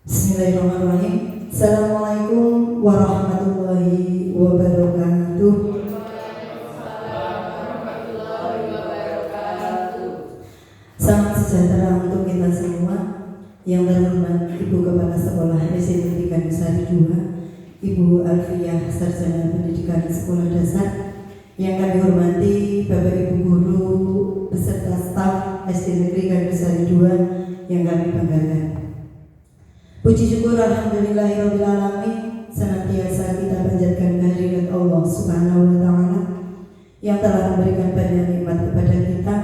Bismillahirrahmanirrahim. Assalamualaikum warahmatullahi wabarakatuh. Salam sejahtera untuk kita semua. Yang terhormat Ibu Kepala Sekolah SD Negeri Kandasari 2, Ibu Alfiah Sarjana Pendidikan Sekolah Dasar. Yang kami hormati Bapak Ibu Guru beserta staf SD Negeri Kandasari 2 yang kami banggakan. Puji syukur alhamdulillahirabbil alamin, senantiasa kita panjatkan kehadirat Allah Subhanahu wa taala yang telah memberikan banyak nikmat kepada kita,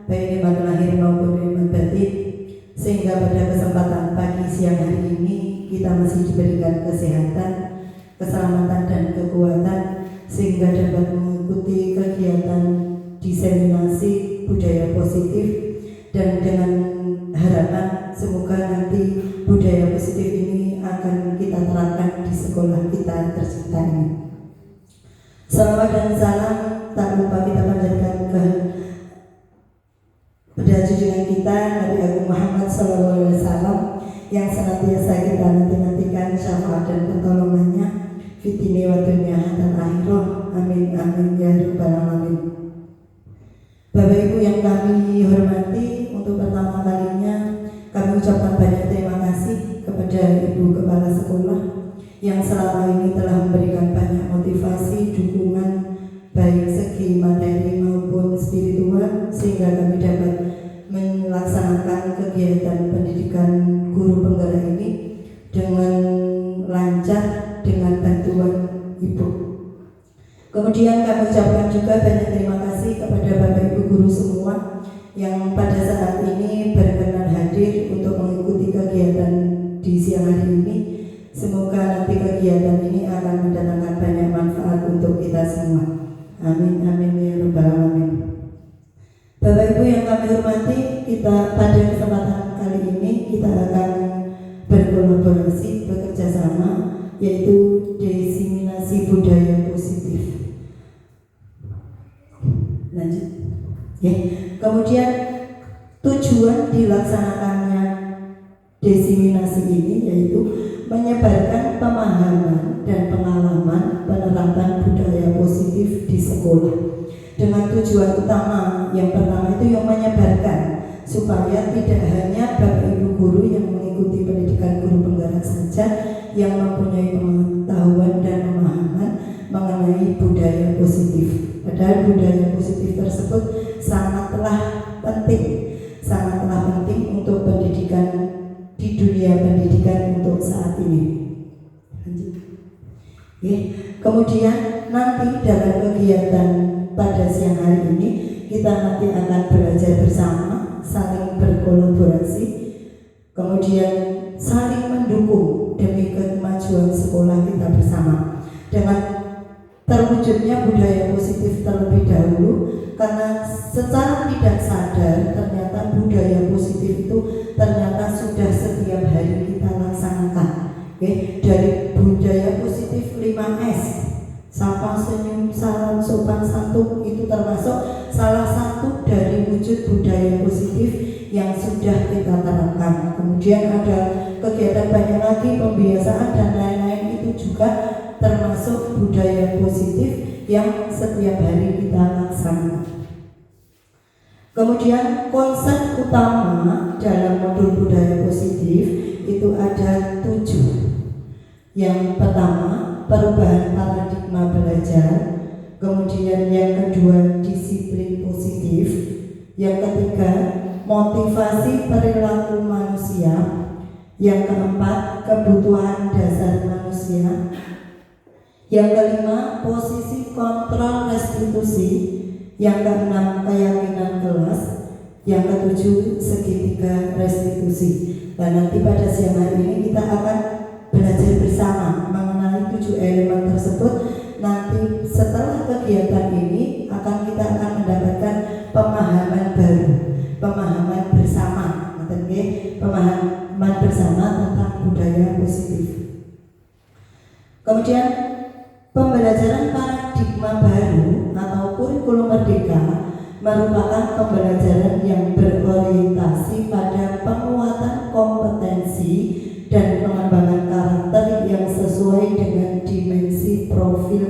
baik nikmat lahir maupun nikmat batin, sehingga pada kesempatan pagi siang hari ini kita masih diberikan kesehatan, keselamatan dan kekuatan sehingga dapat mengikuti kegiatan diseminasi budaya positif, dan dengan harapan semoga nanti budaya positif ini akan kita terapkan di sekolah kita tercinta ini. Salawat dan salam tak lupa kita panjatkan kepada junjungan kita Nabi Agung Muhammad SAW yang senantiasa kita nantikan syafaat dan pertolongannya fitini wa dunya dan akhirah. Amin amin ya rabbal alamin. Bapak Ibu yang kami hormati, untuk pertama kalinya kami ucapkan banyak terima kasih kepada Ibu Kepala Sekolah yang selama ini telah memberikan banyak motivasi, dukungan baik segi materi maupun spiritual sehingga kami dapat melaksanakan kegiatan pendidikan guru penggerak ini dengan lancar dengan bantuan Ibu. Kemudian kami ucapkan juga banyak terima kasih kepada Bapak Ibu guru semua yang pada saat ini berkenan hadir untuk mengikuti kegiatan di siang hari ini. Semoga nanti kegiatan ini akan mendatangkan banyak manfaat untuk kita semua. Amin amin ya rabbal alamin. Bapak Ibu yang kami hormati, kita pada kesempatan kali ini kita akan berkolaborasi, bekerja sama, yaitu diseminasi budaya positif. Lanjut. Ya. Kemudian tujuan dilaksanakannya diseminasi ini yaitu menyebarkan pemahaman dan pengalaman penerapan budaya positif di sekolah dengan tujuan utama yang pertama itu yang menyebarkan supaya tidak hanya Bapak Ibu guru yang mengikuti pendidikan guru penggerak saja yang mempunyai pengetahuan dan pemahaman mengenai budaya positif. Padahal budaya positif tersebut sangatlah penting untuk pendidikan di dunia pendidikan untuk saat ini. Kemudian nanti dalam kegiatan pada siang hari ini kita nanti akan belajar bersama, saling berkolaborasi, kemudian saling mendukung demi kemajuan sekolah kita bersama dengan terwujudnya budaya positif terlebih dahulu, karena secara tidak sadar ternyata budaya positif itu ternyata sudah setiap hari kita laksanakan. Dari budaya positif 5S, sapa, senyum, salam, sopan santun, itu termasuk salah satu dari wujud budaya positif yang sudah kita terapkan. Kemudian ada kegiatan banyak lagi, pembiasaan dan lain-lain, itu juga termasuk budaya positif yang setiap hari kita laksanakan. Kemudian konsep utama dalam modul budaya positif itu ada 7. Yang pertama, perubahan paradigma belajar. Kemudian yang kedua, disiplin positif. Yang ketiga, motivasi perilaku manusia. Yang keempat, kebutuhan dasar manusia. Yang kelima, posisi kontrol restitusi. Yang keenam, keyakinan kelas. Yang ketujuh, segitiga restitusi. Dan nanti pada siang hari ini kita akan belajar bersama mengenai 7 elemen tersebut. Nanti setelah kegiatan ini kita akan mendapatkan pemahaman baru, pemahaman bersama, pemahaman bersama tentang budaya positif. Kemudian pembelajaran paradigma baru atau kurikulum merdeka merupakan pembelajaran yang berorientasi pada penguatan kompetensi dan pengembangan karakter yang sesuai dengan dimensi profil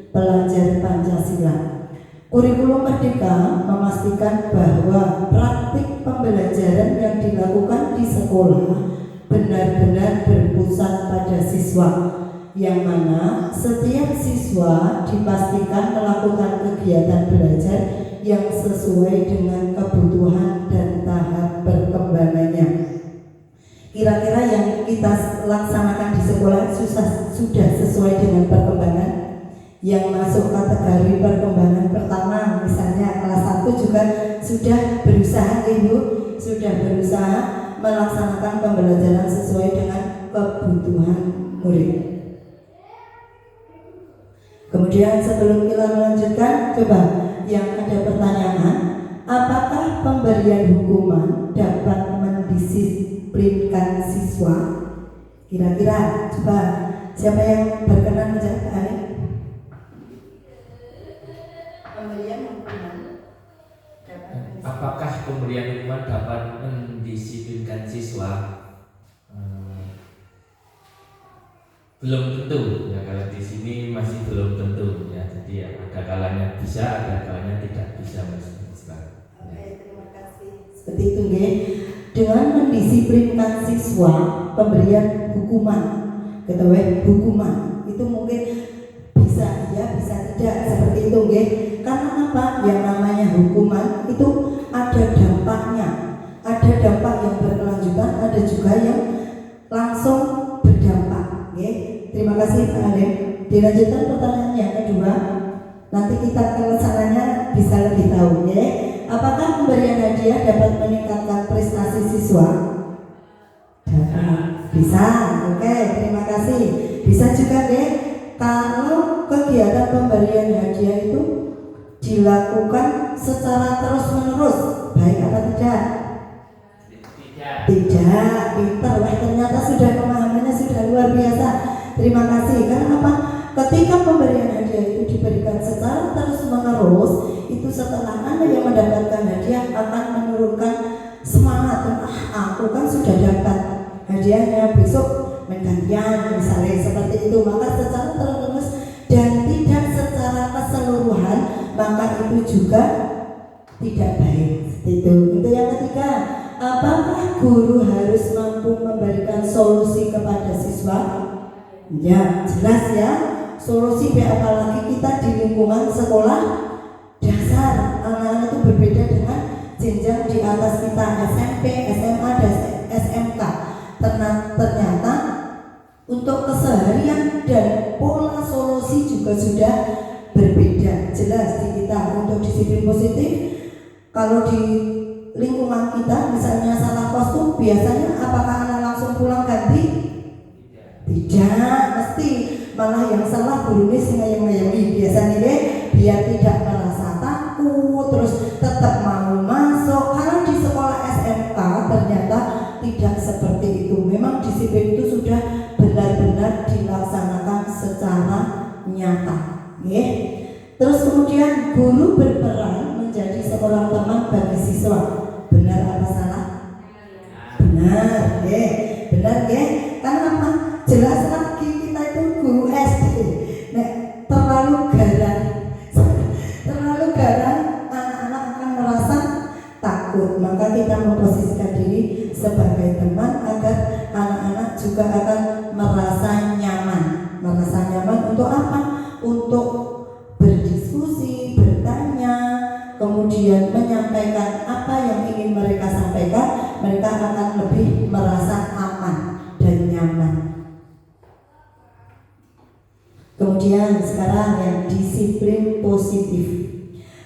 pelajar Pancasila. Kurikulum Merdeka memastikan bahwa praktik pembelajaran yang dilakukan di sekolah benar-benar berpusat pada siswa, yang mana setiap siswa dipastikan melakukan kegiatan belajar yang sesuai dengan kebutuhan dan tahap perkembangannya. Kira-kira yang kita laksanakan di sekolah sudah sesuai dengan perkembangan. Yang masuk kategori perkembangan pertama, misalnya kelas 1 juga sudah berusaha, Ibu, sudah berusaha melaksanakan pembelajaran sesuai dengan kebutuhan murid. Kemudian sebelum kita melanjutkan, coba yang ada pertanyaan, apakah pemberian hukuman dapat mendisiplinkan siswa? Kira-kira, coba siapa yang berkenan menjawab, Ali? Pemberian hukuman apakah pemberian hukuman dapat mendisiplinkan siswa? Belum tentu ya, kalau di sini masih belum tentu ya. Jadi ya, ada kalanya bisa, ada kalanya tidak bisa, Mas. Oke, terima kasih. Seperti itu, nggih. Dengan mendisiplinkan siswa, pemberian hukuman, ketahui hukuman itu mungkin bisa ya, bisa tidak, seperti itu, nggih. Karena apa? Yang namanya hukuman itu ada dampaknya, ada dampak yang berkelanjutan, ada juga yang langsung berdampak, nggih. Terima kasih Pak Alim. Dilanjutkan pertanyaan yang kedua. Nanti kita ke sananya bisa lebih tahu, ya. Apakah pemberian hadiah dapat meningkatkan prestasi siswa? Bisa. Oke, terima kasih. Bisa juga, ya. Kalau kegiatan pemberian hadiah itu dilakukan secara terus-menerus, baik apa tidak? Tidak. Pintar, wah ternyata sudah pemahamannya sudah luar biasa. Terima kasih. Karena apa? Ketika pemberian hadiah itu diberikan secara terus-menerus, itu setelah Anda yang mendapatkan hadiah akan menurunkan semangat. Aku kan sudah dapat hadiahnya, besok menggantian misalnya seperti itu. Maka secara terus dan tidak secara keseluruhan, maka itu juga tidak baik. Itu yang ketiga. Apakah guru harus mampu memberikan solusi kepada siswa? Ya, jelas ya. Solusi, apalagi kita di lingkungan sekolah dasar, anak-anak itu berbeda dengan jenjang di atas kita, SMP, SMA, dan SMK. Ternyata untuk keseharian dan pola solusi juga sudah berbeda. Jelas di kita untuk disiplin positif, kalau di lingkungan kita misalnya salah kostum, biasanya apakah anak langsung pulang ganti? Tidak, mesti malah yang salah gurunya ngayang-ngayangi biasanya deh, biar tidak merasa takut, terus tetap mau masuk. Karena di sekolah SMK ternyata tidak seperti itu. Memang disiplin itu sudah benar-benar dilaksanakan secara nyata, ya. Terus kemudian guru berperan menjadi seorang teman bagi siswa. Benar apa salah? Benar, ya. Benar, ya. Karena apa? Jelas lagi kita itu guru SD. Nah, terlalu garang, anak-anak akan merasa takut. Maka kita memposisikan diri sebagai teman agar anak-anak juga akan merasa nyaman. Merasa nyaman untuk apa? Untuk berdiskusi, bertanya, kemudian menyampaikan apa yang ingin mereka sampaikan. Mereka akan lebih merasa aman dan nyaman. Kemudian sekarang yang disiplin positif.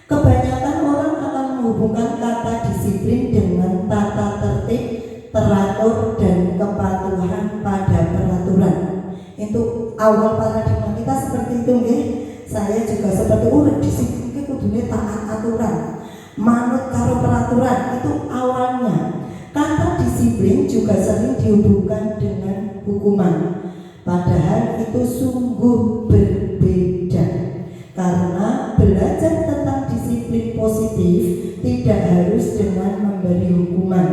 Kebanyakan orang akan menghubungkan kata disiplin dengan tata tertib, teratur, dan kepatuhan pada peraturan. Itu awal paradigma kita seperti itu, nggih. Saya juga seperti disiplin itu kudunya taat aturan, manut karo peraturan. Itu awalnya. Kata disiplin juga sering dihubungkan dengan hukuman. Padahal itu sungguh berbeda. Karena belajar tentang disiplin positif tidak harus dengan memberi hukuman.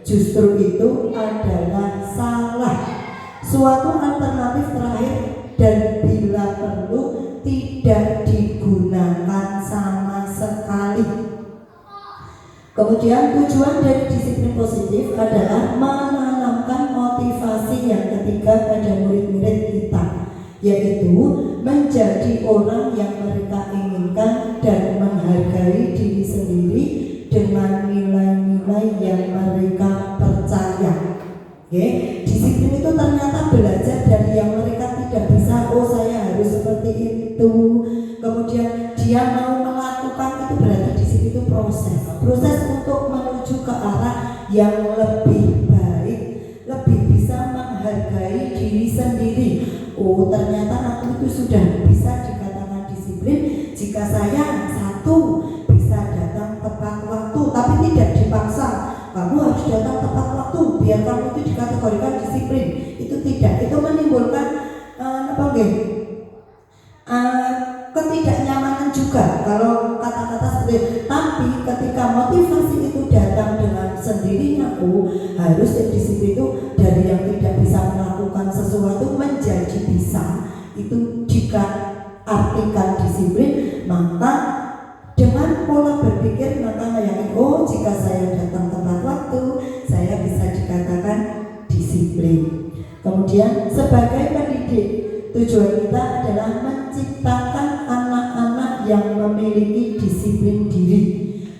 Justru itu adalah salah suatu alternatif terakhir dan bila perlu tidak digunakan sama sekali. Kemudian tujuan dari disiplin positif adalah menanamkan motivasi yang ketiga pada murid-murid kita, yaitu menjadi orang yang mereka inginkan dan menghargai diri sendiri dengan nilai-nilai yang mereka percaya. Disiplin itu ternyata belajar dari yang mereka tidak bisa. Oh, saya harus seperti itu. Kemudian dia mau melakukan itu, berarti disiplin itu proses untuk menuju ke arah yang lebih baik, lebih bisa menghargai diri sendiri. Oh, ternyata aku itu sudah bisa dikatakan disiplin jika saya satu bisa datang tepat waktu, tapi tidak dipaksa. Kamu harus datang tepat waktu biar kamu itu dikategorikan disiplin. Itu tidak, itu menimbulkan ketidaknyamanan juga kalau kata-kata seperti itu. Tapi ketika motivasi itu datang dengan sendirinya, harus disiplin itu dari yang tidak bisa melakukan sesuatu menjadi bisa. Itu jika artikan disiplin, maka dengan pola berpikir maka meyakini, oh jika saya datang tepat waktu, saya bisa dikatakan disiplin. Kemudian sebagai pendidik, tujuan kita adalah menciptakan anak-anak yang memiliki disiplin diri,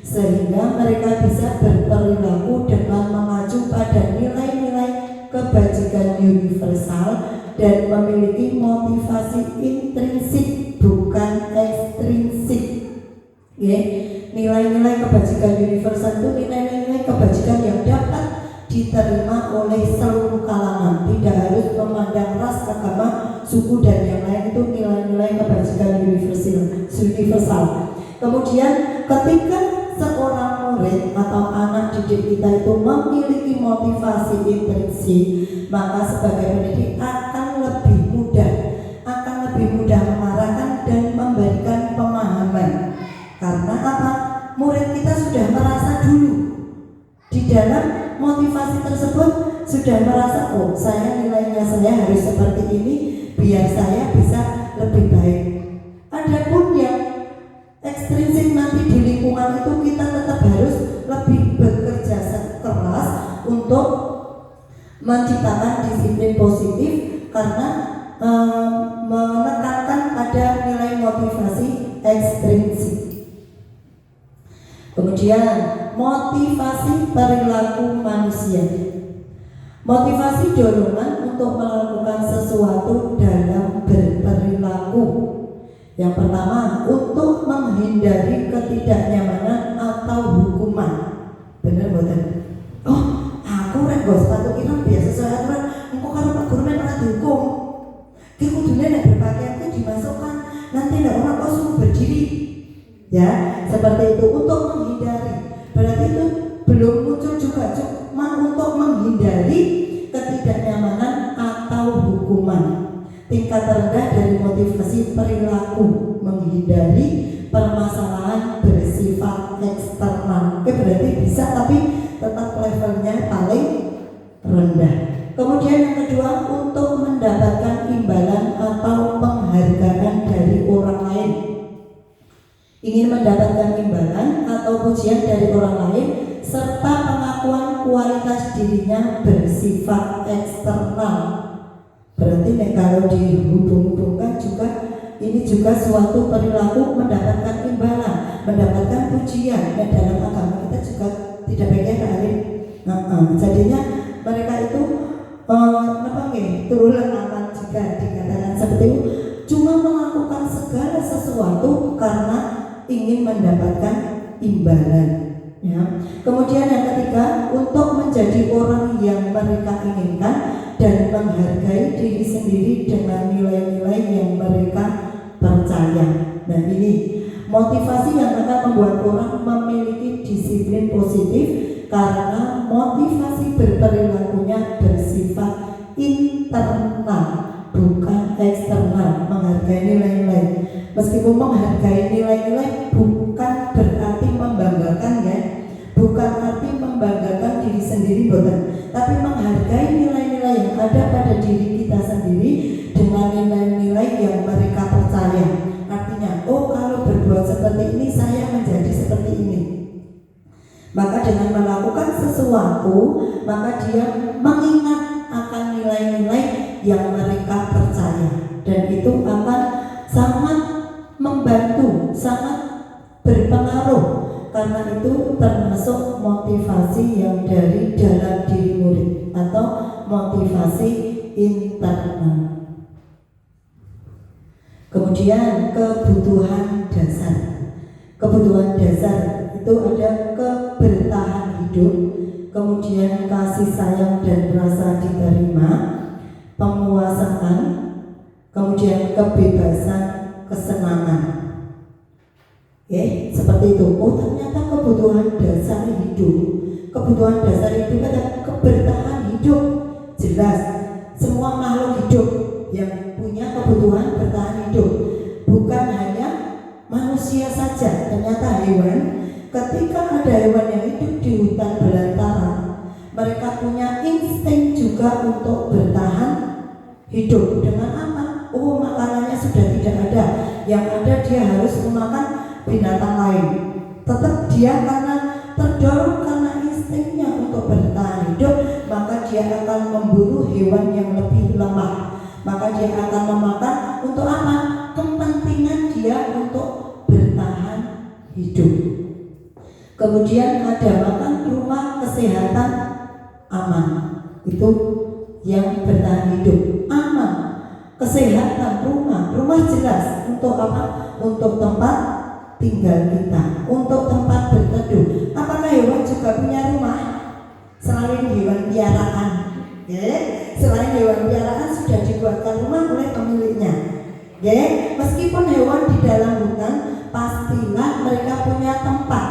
sehingga mereka bisa berperilaku dengan mengacu pada nilai-nilai kebajikan universal dan memiliki motivasi intrinsik bukan ekstrinsik. Nilai-nilai kebajikan universal itu nilai-nilai kebajikan yang dapat diterima oleh seluruh kalangan, tidak harus memandang ras, agama, suku dan yang lain. Itu nilai-nilai kebajikan universal. Kemudian ketika seorang murid atau anak didik kita itu memiliki motivasi intrinsik, maka sebagai pendidik akan lebih mudah mengarahkan dan memberikan pemahaman. Karena apa? Murid kita sudah merasa dulu di dalam motivasi tersebut, sudah merasa, oh saya nilainya saya harus seperti ini biar saya bisa lebih baik. Adapun yang ekstrinsik nanti di lingkungan itu, kita tetap harus lebih bekerja keras untuk menciptakan disiplin positif karena menekankan pada nilai motivasi ekstrinsik. Kemudian motivasi perilaku manusia. Motivasi dorongan untuk melakukan sesuatu dalam berperilaku. Yang pertama, untuk menghindari ketidaknyamanan atau hukuman. Bener boten? Oh, aku rek go sepatu ireng biasa sesuai aturan. Engko karo Pak Guru nek ora dihukum. Ki kudune nek berpakaian itu dimasukkan. Nanti nek orang kok suruh berdiri. Ya, seperti itu untuk menghindari. Berarti itu belum muncul juga, cuma untuk menghindari ketidaknyamanan atau hukuman. Tingkat terendah dari motivasi perilaku, menghindari permasalahan bersifat eksternal. Berarti bisa, tapi tetap levelnya paling rendah. Kemudian yang kedua, untuk mendapatkan imbalan atau penghargaan dari orang lain. Ingin mendapatkan imbalan atau pujian dari orang lain serta pengakuan kualitas dirinya bersifat eksternal. Berarti kalau dihubung-hubungkan juga, ini juga suatu perilaku mendapatkan imbalan, mendapatkan pujian. Dan dalam agama kita juga tidak bagian alim. Jadinya mereka itu turunan aman jika dikatakan seperti itu, cuma melakukan segala sesuatu karena ingin mendapatkan imbalan. Ya. Kemudian yang ketiga, untuk menjadi orang yang mereka inginkan dan menghargai diri sendiri dengan nilai-nilai yang mereka percaya. Nah, ini motivasi yang akan membuat orang memiliki disiplin positif karena motivasi berperilakunya bersifat internal bukan eksternal, menghargai nilai-nilai. Meskipun menghargai nilai-nilai bukan berarti membanggakan, ya, bukan arti membanggakan diri sendiri, bukan, tapi menghargai nilai-nilai yang ada pada diri kita sendiri dengan nilai-nilai yang mereka percaya. Artinya, oh kalau berbuat seperti ini saya menjadi seperti ini. Maka dengan melakukan sesuatu, maka dia mengingat akan nilai-nilai yang mereka percaya, dan itu akan sangat membantu, sangat berpengaruh, karena itu termasuk motivasi yang dari dalam diri murid atau motivasi internal. Kemudian kebutuhan dasar. Kebutuhan dasar itu ada kebertahan hidup, kemudian kasih sayang dan rasa diterima, penguasaan, kemudian kebebasan, kesenangan. Seperti itu. Oh, ternyata kebutuhan dasar hidup. Kebutuhan dasar hidup ada kebertahan hidup. Jelas, semua makhluk hidup yang punya kebutuhan bertahan hidup. Bukan hanya manusia saja. Ternyata hewan, ketika ada hewan yang hidup di hutan belantara, mereka punya insting juga untuk bertahan hidup. Dengan apa? Oh, makanannya sudah tidak ada. Yang ada dia harus memakan binatang lain. Tetap dia karena terdorong karena instingnya untuk bertahan hidup, maka dia akan memburu hewan yang lebih lemah. Maka dia akan memakan untuk apa? Kepentingan dia untuk bertahan hidup. Kemudian ada makan rumah kesehatan aman. Itu yang bertahan hidup. Aman, kesehatan rumah jelas untuk apa? Untuk tempat tinggal kita, untuk tempat berteduh. Apakah hewan juga punya rumah? Selain hewan piaraan, selain hewan piaraan sudah dibuatkan rumah oleh pemiliknya. Meskipun hewan di dalam hutan, pastilah mereka punya tempat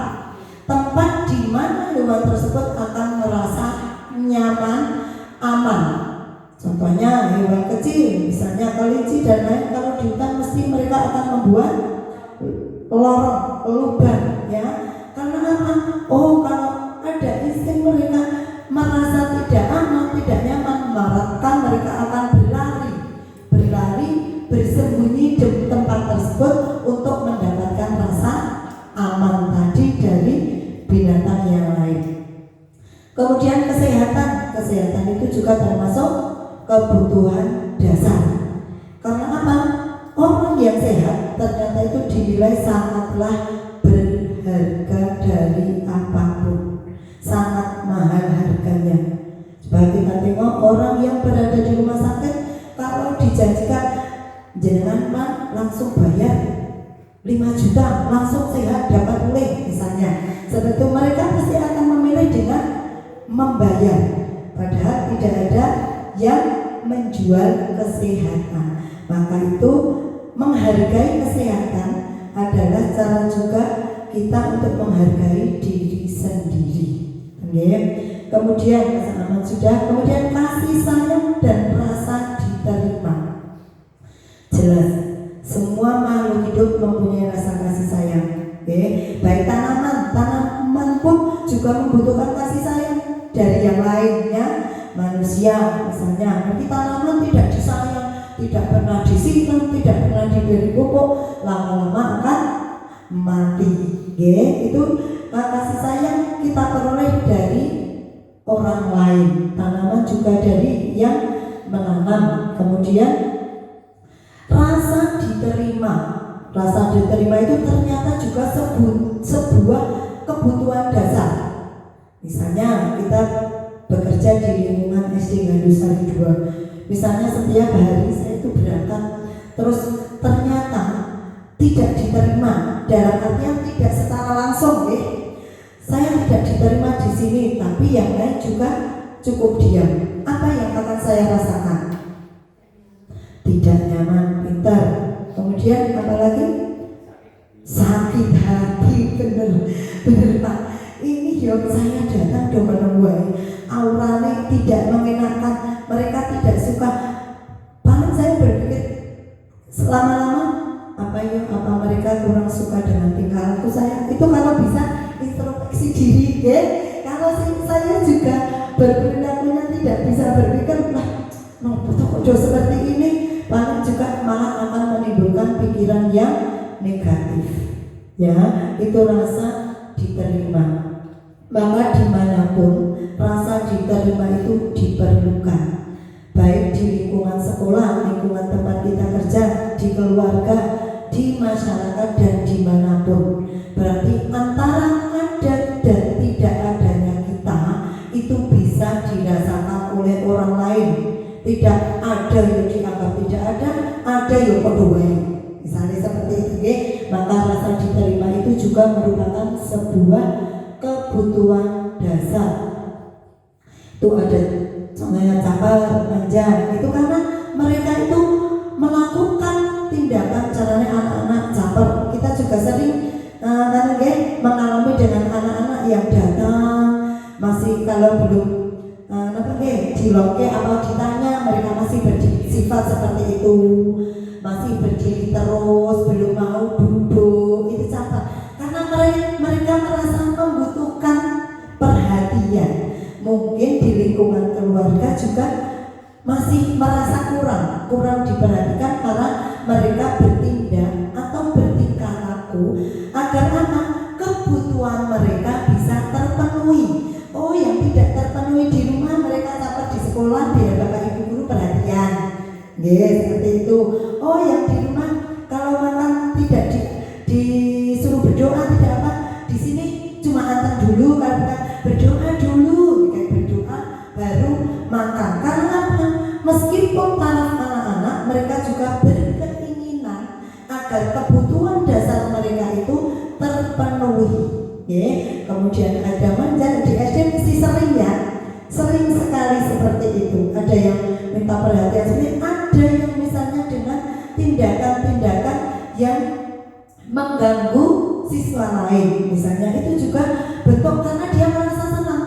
di mana hewan tersebut akan merasa nyaman, aman. Contohnya hewan kecil, misalnya kelinci dan lain, kalau di hutan mesti mereka akan membuat lorong, lubang, ya. Karena apa? Oh, kalau ada insting mereka merasa tidak aman, tidak nyaman, maka mereka akan berlari, bersembunyi di tempat tersebut untuk mendapatkan rasa aman tadi dari binatang yang lain. Kemudian kesehatan itu juga termasuk kebutuhan dasar. Karena apa? Orang yang sehat ternyata itu dinilai sangatlah berharga dari apapun, sangat mahal harganya. Coba kita tengok orang yang berada di rumah sakit, kalau dijanjikan jenengan Pak langsung bayar 5 juta, langsung sehat dapat pulih misalnya, seperti mereka pasti akan memilih dengan membayar. Padahal tidak ada yang menjual kesehatan. Maka itu menghargai kesehatan adalah cara juga kita untuk menghargai diri sendiri. Kemudian rasa aman sudah, kemudian kasih sayang dan rasa diterima. Jelas, semua makhluk hidup mempunyai rasa kasih sayang. Baik tanaman pun juga membutuhkan kasih sayang dari yang lainnya. Manusia misalnya, tapi tanaman tidak disayang, tidak pernah disiram, tidak pernah diberi pupuk, lama-lama akan mati. Itu kasih sayang kita peroleh dari orang lain. Tanaman juga dari yang menanam. Kemudian rasa diterima itu ternyata juga sebuah kebutuhan dasar. Misalnya kita bekerja di lingkungan SD Gandusari 2. Misalnya setiap hari saya itu berangkat, terus ternyata tidak diterima, dalam artian tidak secara langsung, saya tidak diterima di sini, tapi yang lain juga cukup diam. Apa yang akan saya rasakan? Tidak nyaman, pintar. Kemudian apa lagi? Sakit hati, bener Pak. Ini yang saya datang do menemui auranya tidak mengenakan, mereka tidak suka. Paling saya berpikir selama-lama apa mereka kurang suka dengan tingkah laku saya. Itu kalau bisa introspeksi diri, Kalau saya juga berperilakunya tidak bisa berpikir, bodoh seperti ini paling juga malah akan menimbulkan pikiran yang negatif. Ya, itu rasa diterima. Maka dimanapun rasa diterima itu diperlukan, baik di lingkungan sekolah, lingkungan tempat kita kerja, di keluarga, di masyarakat, dan dimanapun. Berarti antara ada dan tidak adanya kita itu bisa dirasakan oleh orang lain. Tidak ada yang dianggap tidak ada yang kedua. Misalnya seperti itu, maka rasa diterima itu juga merupakan sebuah kebutuhan dasar. Itu ada contohnya caper, manja, itu karena mereka itu melakukan tindakan caranya anak-anak caper. Kita juga sering mengalami dengan anak-anak yang datang masih kalau belum diloke atau ditanya mereka masih bersifat seperti itu, masih berdiri terus, belum mau duduk, itu caper. Karena mereka merasa membutuhkan perhatian. Mungkin di lingkungan keluarga juga masih merasa kurang diperhatikan karena mereka bertindak atau bertingkah laku agar kebutuhan mereka bisa terpenuhi. Oh, yang tidak terpenuhi di rumah mereka dapat di sekolah biar bapak ibu guru perhatian. Seperti itu. Oh, yang di rumah kalau makan tidak disuruh berdoa tidak apa. Di sini cuma antar dulu, kalau bukan berdoa dulu, berdoa baru makan. Karena apa? Meskipun para anak-anak mereka juga berkeinginan agar kebutuhan dasar mereka itu terpenuhi. Kemudian ada manja di SD mesti sering sekali seperti itu. Ada yang minta perhatian, ada yang misalnya dengan tindakan-tindakan yang mengganggu siswa lain, misalnya itu juga bentuk karena dia merasa senang.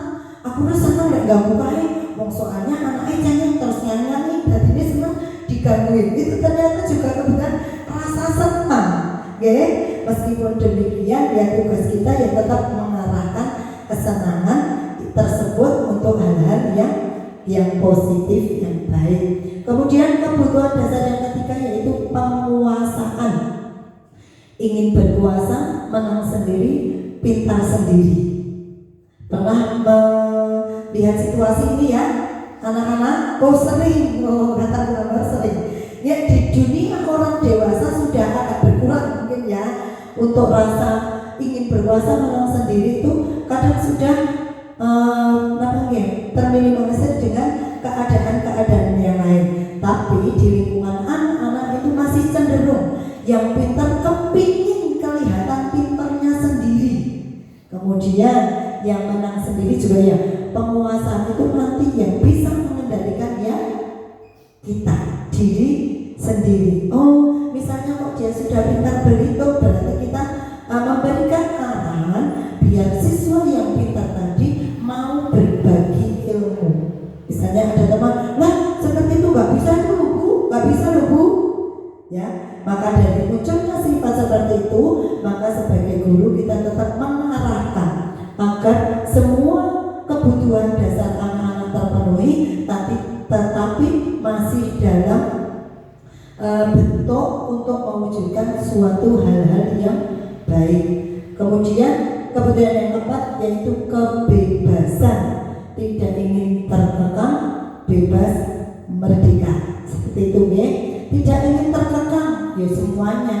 Aku rasa senang nggak ganggu kae, soalnya anaknya jangan terus nyanyi, berarti dia senang digangguin. Itu ternyata juga kebutuhan rasa senang. Meskipun demikian, ya tugas kita ya tetap mengarahkan kesenangan tersebut untuk hal-hal yang positif, yang baik. Kemudian kebutuhan dasar yang ketiga yaitu penguasaan. Ingin berkuasa, menang sendiri, pintar sendiri. Pernah melihat situasi ini ya, anak-anak? Sering. Ya, di dunia orang dewasa sudah agak berkurang mungkin ya, untuk rasa ingin berkuasa menang sendiri itu kadang sudah terminimalisir dengan keadaan-keadaan yang lain. Tapi di lingkungan anak-anak itu masih cenderung yang pintar kepingin kelihatan pintarnya sendiri. Kemudian yang menang sendiri juga ya, penguasaan itu nanti yang bisa mengendalikan ya kita diri sendiri. Oh, misalnya kok dia sudah pintar berhitung, berarti kita memberikan arahan biar siswa yang pintar tadi mau berbagi ilmu. Misalnya ada teman, seperti itu nggak bisa loh bu, ya. Maka dari munculnya sifat seperti itu, maka sebagai guru kita tetap mengarahkan agar semua kebutuhan dasar anak-anak terpenuhi, tetapi masih dalam bentuk untuk mewujudkan suatu hal-hal yang baik. Kemudian kebutuhan yang keempat yaitu kebebasan, tidak ingin terkekang, bebas merdeka. Seperti itu ya. Tidak ingin terkekang, ya semuanya.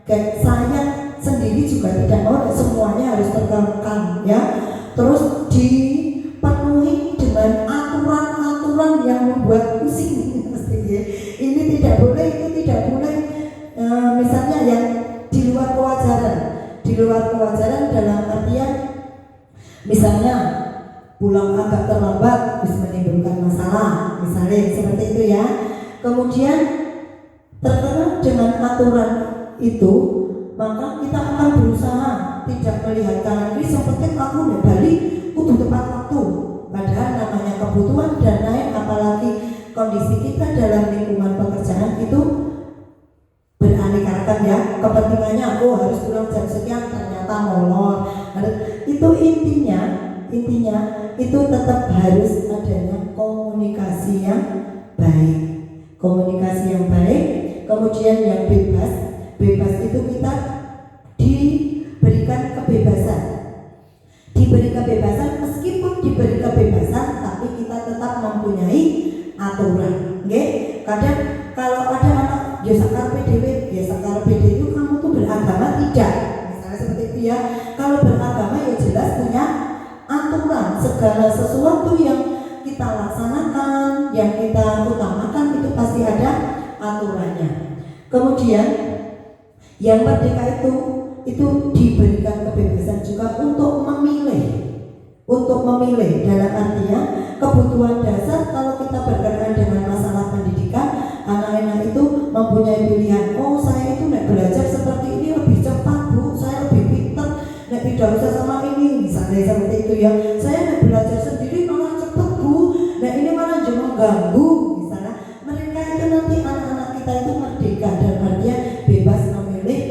Kayak saya sendiri juga tidak mau semuanya harus terkekang ya. Terus dipenuhi dengan aturan-aturan yang membuat pusing. Ini tidak boleh, itu tidak boleh. Misalnya yang di luar kewajaran dalam artian misalnya pulang agak terlambat bisa menimbulkan masalah, misalnya seperti itu ya. Kemudian terkena dengan aturan itu, maka kita akan berusaha tidak melihat kanan kiri, yang penting aku udah balik kudu tepat waktu. Padahal namanya kebutuhan dan lain, apalagi kondisi kita dalam lingkungan pekerjaan itu beraneka ragam ya. Kepentingannya harus pulang jam sekian, ternyata molor. Itu intinya itu tetap harus adanya komunikasi yang baik. komunikasi yang baik. Kemudian yang bebas, bebas itu kita diberikan kebebasan. Diberi kebebasan, meskipun diberi kebebasan, tapi kita tetap mempunyai aturan. Kadang kalau ada anak ya sakar PDW, ya sakar PDW itu kamu tuh beragama tidak, misalnya seperti itu ya. Kalau beragama ya jelas punya aturan. Segala sesuatu yang kita laksanakan, yang kita utamakan itu pasti ada aturannya. Kemudian yang merdeka itu diberikan kebebasan juga untuk memilih dalam artinya kebutuhan dasar. Kalau kita berkenaan dengan masalah pendidikan, anak-anak itu mempunyai pilihan. Oh, saya itu nek belajar seperti ini lebih cepat bu, saya lebih pintar, nek tidak usah sama ini, misalnya seperti itu ya. Saya nek belajar sendiri malah cepat bu, nek ini malah cuma ganggu, misalnya. Mereka itu nanti anak-anak kita itu merdeka dan artinya bebas memilih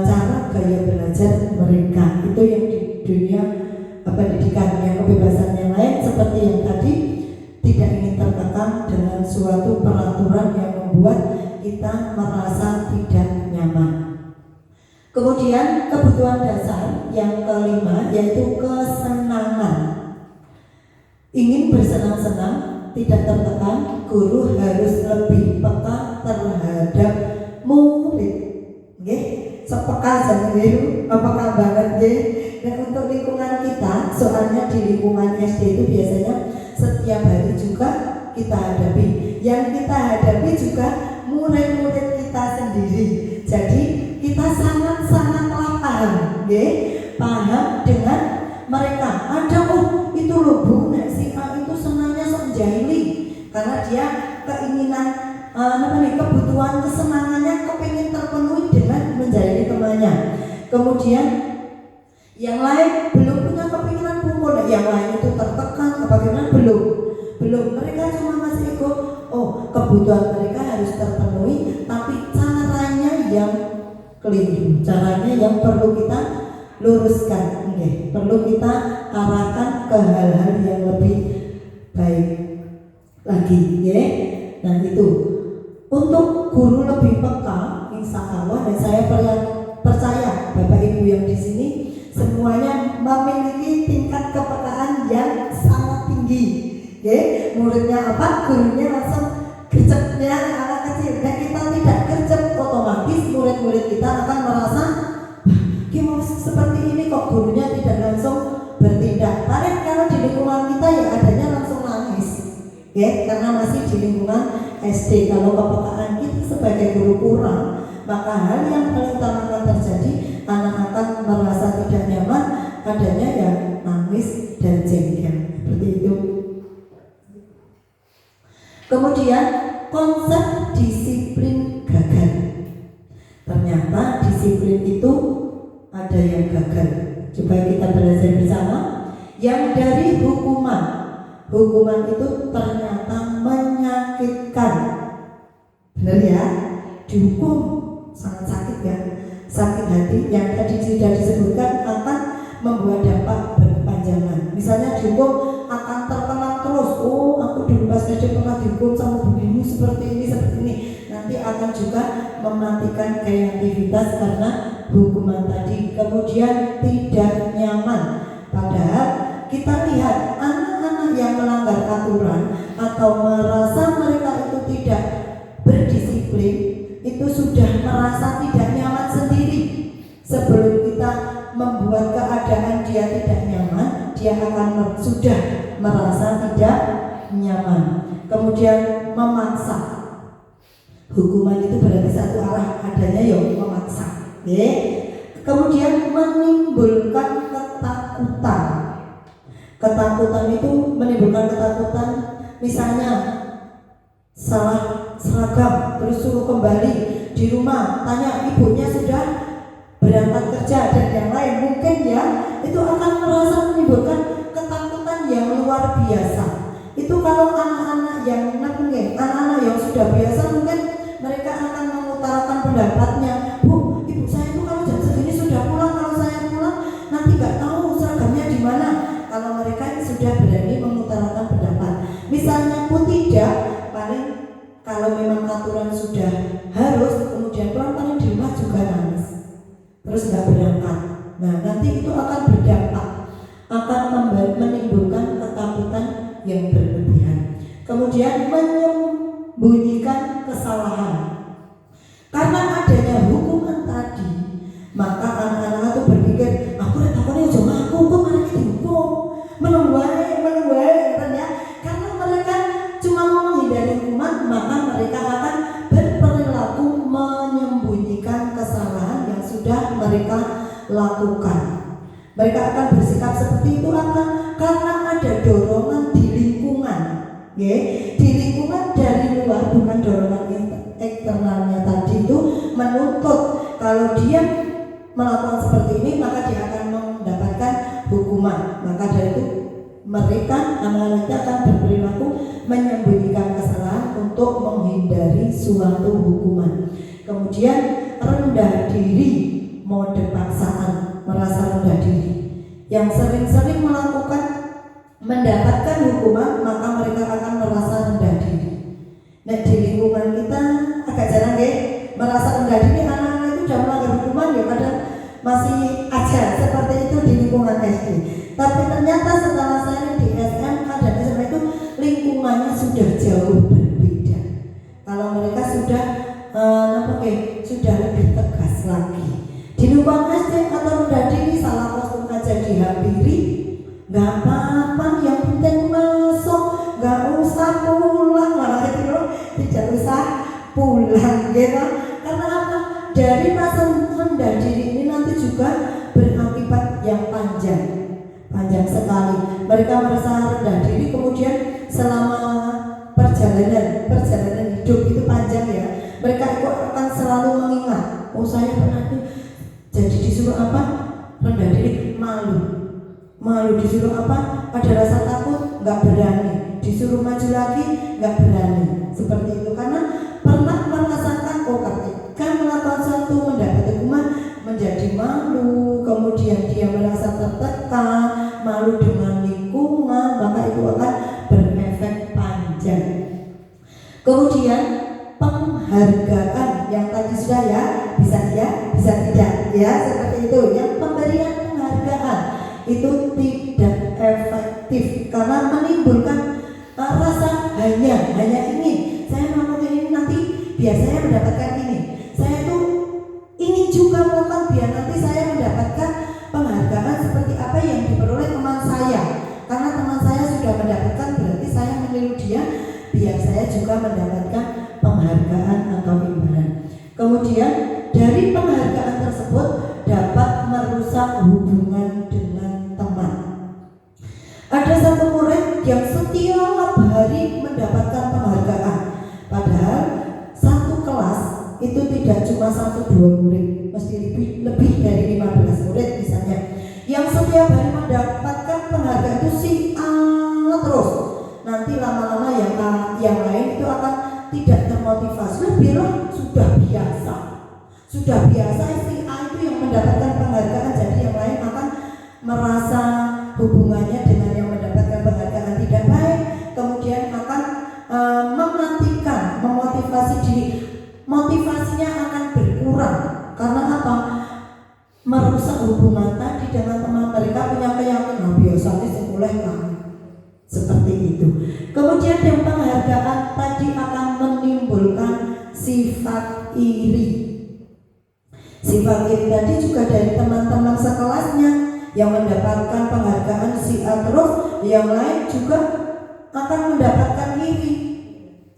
cara gaya belajar mereka. Itu yang di dunia pendidikan. Yang kebebasan yang lain seperti yang tadi, tidak ingin terkekang dengan suatu peraturan yang membuat kita merasa tidak nyaman. Kemudian kebutuhan dasar yang kelima yaitu kesenangan. Ingin bersenang-senang, tidak tertekan, guru harus lebih peka terhadap murid. Sepeka jangan peka banget Dan untuk lingkungan kita, soalnya di lingkungan SD itu biasanya setiap hari juga kita hadapi. Yang kita hadapi juga murid-murid kita sendiri. Jadi kita sangat-sangatlah paham dengan mereka. Ada itu loh bu, si A itu senangnya sok jahili, karena dia keinginan kebutuhan kesenangannya kepingin terpenuhi dengan menjahili temannya. Kemudian yang lain belum punya kepinginan pukul, yang lain itu tertekan bagaimana belum. Mereka cuma masih ikut. Kebutuhan mereka harus terpenuhi, tapi caranya yang keliru, caranya yang perlu kita luruskan, perlu kita arahkan ke hal-hal yang lebih baik lagi, Nah itu untuk guru lebih peka, insya Allah, dan saya percaya Bapak Ibu yang di sini semuanya memiliki tingkat kepekaan yang sangat tinggi. Muridnya apa, gurunya langsung gercepnya anak kecil. Dan kita tidak gercep, otomatis murid-murid kita akan merasa gimana seperti ini kok gurunya tidak langsung bertindak. Paling kalau di lingkungan kita ya adanya langsung nangis, karena masih di lingkungan SD. Kalau kepekaan kita sebagai guru kurang, maka hal yang paling utama akan terjadi, anak akan merasa tidak nyaman, adanya ya nangis dan jengkel, seperti itu. Kemudian konsep disiplin gagal. Ternyata disiplin itu ada yang gagal. Coba kita belajar bersama. Yang dari hukuman itu ternyata menyakitkan. Benar ya? Dihukum sangat sakit ya, sakit hati. Yang tadi sudah disebutkan akan membuat dampak berkepanjangan. Misalnya dihukum akan terkenang terus. Aku dulu pas SD pernah dihukum sama begini seperti ini. Nanti akan juga mematikan kreativitas karena hukuman tadi. Kemudian tidak nyaman. Padahal kita lihat anak-anak yang melanggar aturan atau merasa mereka itu tidak berdisiplin, itu sudah merasa tidak nyaman sendiri. Sebelum kita membuat keadaan dia tidak nyaman, dia akan sudah merasa tidak nyaman. Kemudian memaksa. Hukuman itu berarti satu arah, adanya memaksa. Kemudian menimbulkan ketakutan. Ketakutan itu menimbulkan ketakutan. Misalnya salah seragam, terus suruh kembali di rumah, tanya ibunya sudah berangkat kerja dan yang lain, mungkin ya itu akan merasa menimbulkan ketakutan yang luar biasa. Itu kalau anak-anak yang sudah biasa, mungkin mereka akan mengutarakan pendapatnya. Bu, ibu saya itu kalau jam segini sudah pulang, kalau saya pulang nanti nggak tahu seragamnya di mana. Kalau mereka sudah berani mengutarakan pendapat. Misalnya pun tidak, paling kalau memang aturan sudah harus, kemudian pelan-pelan di rumah juga nangis, terus nggak berangkat. Nah, nanti itu akan berdampak, akan menimbulkan ketakutan yang berlebihan. Kemudian menyembunyikan kesalahan. Karena adanya hukuman tadi, maka anak-anak itu berpikir, aku takutnya aja ngaku, kok malah dihukum, menungguai, ya. Karena mereka cuma mau menghindari hukuman, maka mereka akan berperilaku menyembunyikan kesalahan yang sudah mereka lakukan. Mereka akan bersikap seperti itu apa? Karena ada dorongan di lingkungan, ya. Di lingkungan dari luar, bukan dorongan eksternalnya tadi itu menuntut kalau dia melakukan seperti ini maka dia akan mendapatkan hukuman. Maka dari itu mereka anak-anak akan berperilaku menyembunyikan kesalahan untuk menghindari suatu hukuman. Kemudian rendah diri, mode paksaan, merasa rendah diri. Yang sering-sering mendapatkan hukuman maka mereka akan merasa rendah diri. Nah, di lingkungan kita agak jarang ya merasa rendah diri. Anak-anak itu sudah melanggar hukuman ya kadang masih aja seperti itu di lingkungan SD. Tapi ternyata setelah saya di SMK dan SMA itu lingkungannya sudah jauh berbeda. Kalau mereka sudah sudah lebih tegas lagi. Di lingkungan SD atau rendah diri, salah kostum aja dihampiri, nggak apa-apa, yang penting masuk, nggak usah pulang, malah itu tidak usah pulang, gitu. Karena apa? Dari masa rendah diri ini nanti juga berakibat yang panjang sekali. Mereka merasa rendah diri, kemudian selama perjalanan hidup itu panjang ya. Mereka itu akan selalu mengingat, oh saya pernah tuh jadi disuruh apa? Rendah diri, malu disuruh apa? Ada rasa takut, nggak berani. Disuruh maju lagi, nggak berani. Seperti itu karena pernah merasakan ketika melakukan suatu mendapat hukuman menjadi malu, kemudian dia merasa tertekan, malu dengan lingkungan, maka itu akan berefek panjang. Kemudian penghargaan yang tadi sudah ya, bisa tidak ya, seperti itu. Yang pemberian penghargaan itu tidak efektif karena menimbulkan rasa hanya ingin saya melakukan ini nanti biar saya mendapatkan ini, saya tuh ingin juga melakukan biar nanti saya mendapatkan penghargaan seperti apa yang diperoleh teman saya. Karena teman saya sudah mendapatkan, berarti saya meniru dia biar saya juga mendapatkan penghargaan atau imbalan. Kemudian dari penghargaan tersebut dapat merusak hubungan dengan teman. Ada satu murid yang setiap hari mendapatkan penghargaan, padahal satu kelas itu tidak cuma 1-2 murid, mesti lebih dari 15 murid misalnya, yang setiap hari mendapatkan penghargaan itu si A terus. Nanti lama-lama yang lain itu akan tidak termotivasi. Bilang sudah biasa si A itu yang mendapatkan penghargaan, jadi yang lain akan merasa hubungannya dengan yang mendapatkan penghargaan tidak baik, kemudian akan memotivasi diri, motivasinya akan berkurang. Karena apa? Merusak hubungan tadi dengan teman. Mereka punya keyakinan biasanya sekolah kami seperti itu. Kemudian yang penghargaan tadi akan menimbulkan sifat iri. Sifat iri tadi juga dari teman-teman sekelasnya yang mendapatkan penghargaan si A terus, yang lain juga akan mendapatkan iri.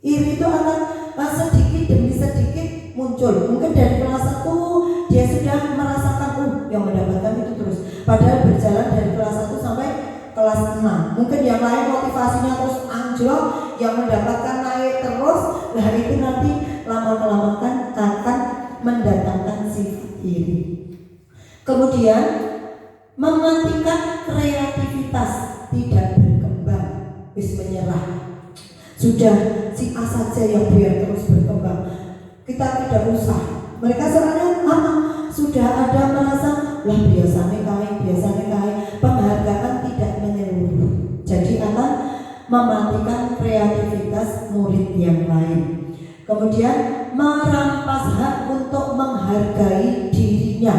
Iri itu akan sedikit demi sedikit muncul. Mungkin dari kelas 1 dia sudah merasakan yang mendapatkan itu terus, padahal berjalan dari kelas 1 sampai kelas 6. Mungkin yang lain motivasinya terus anjlok, yang mendapatkan naik terus. Nah itu nanti lama-kelamaan akan mendatangkan sifat iri. Kemudian mematikan kreativitas, tidak berkembang, menyerah. Sudah si A saja yang biar terus berkembang, kita tidak usah. Mereka soalnya apa? Sudah ada merasa lah biasanya kayak penghargaan tidak menyeluruh, jadi akan mematikan kreativitas murid yang lain. Kemudian merampas hak untuk menghargai dirinya.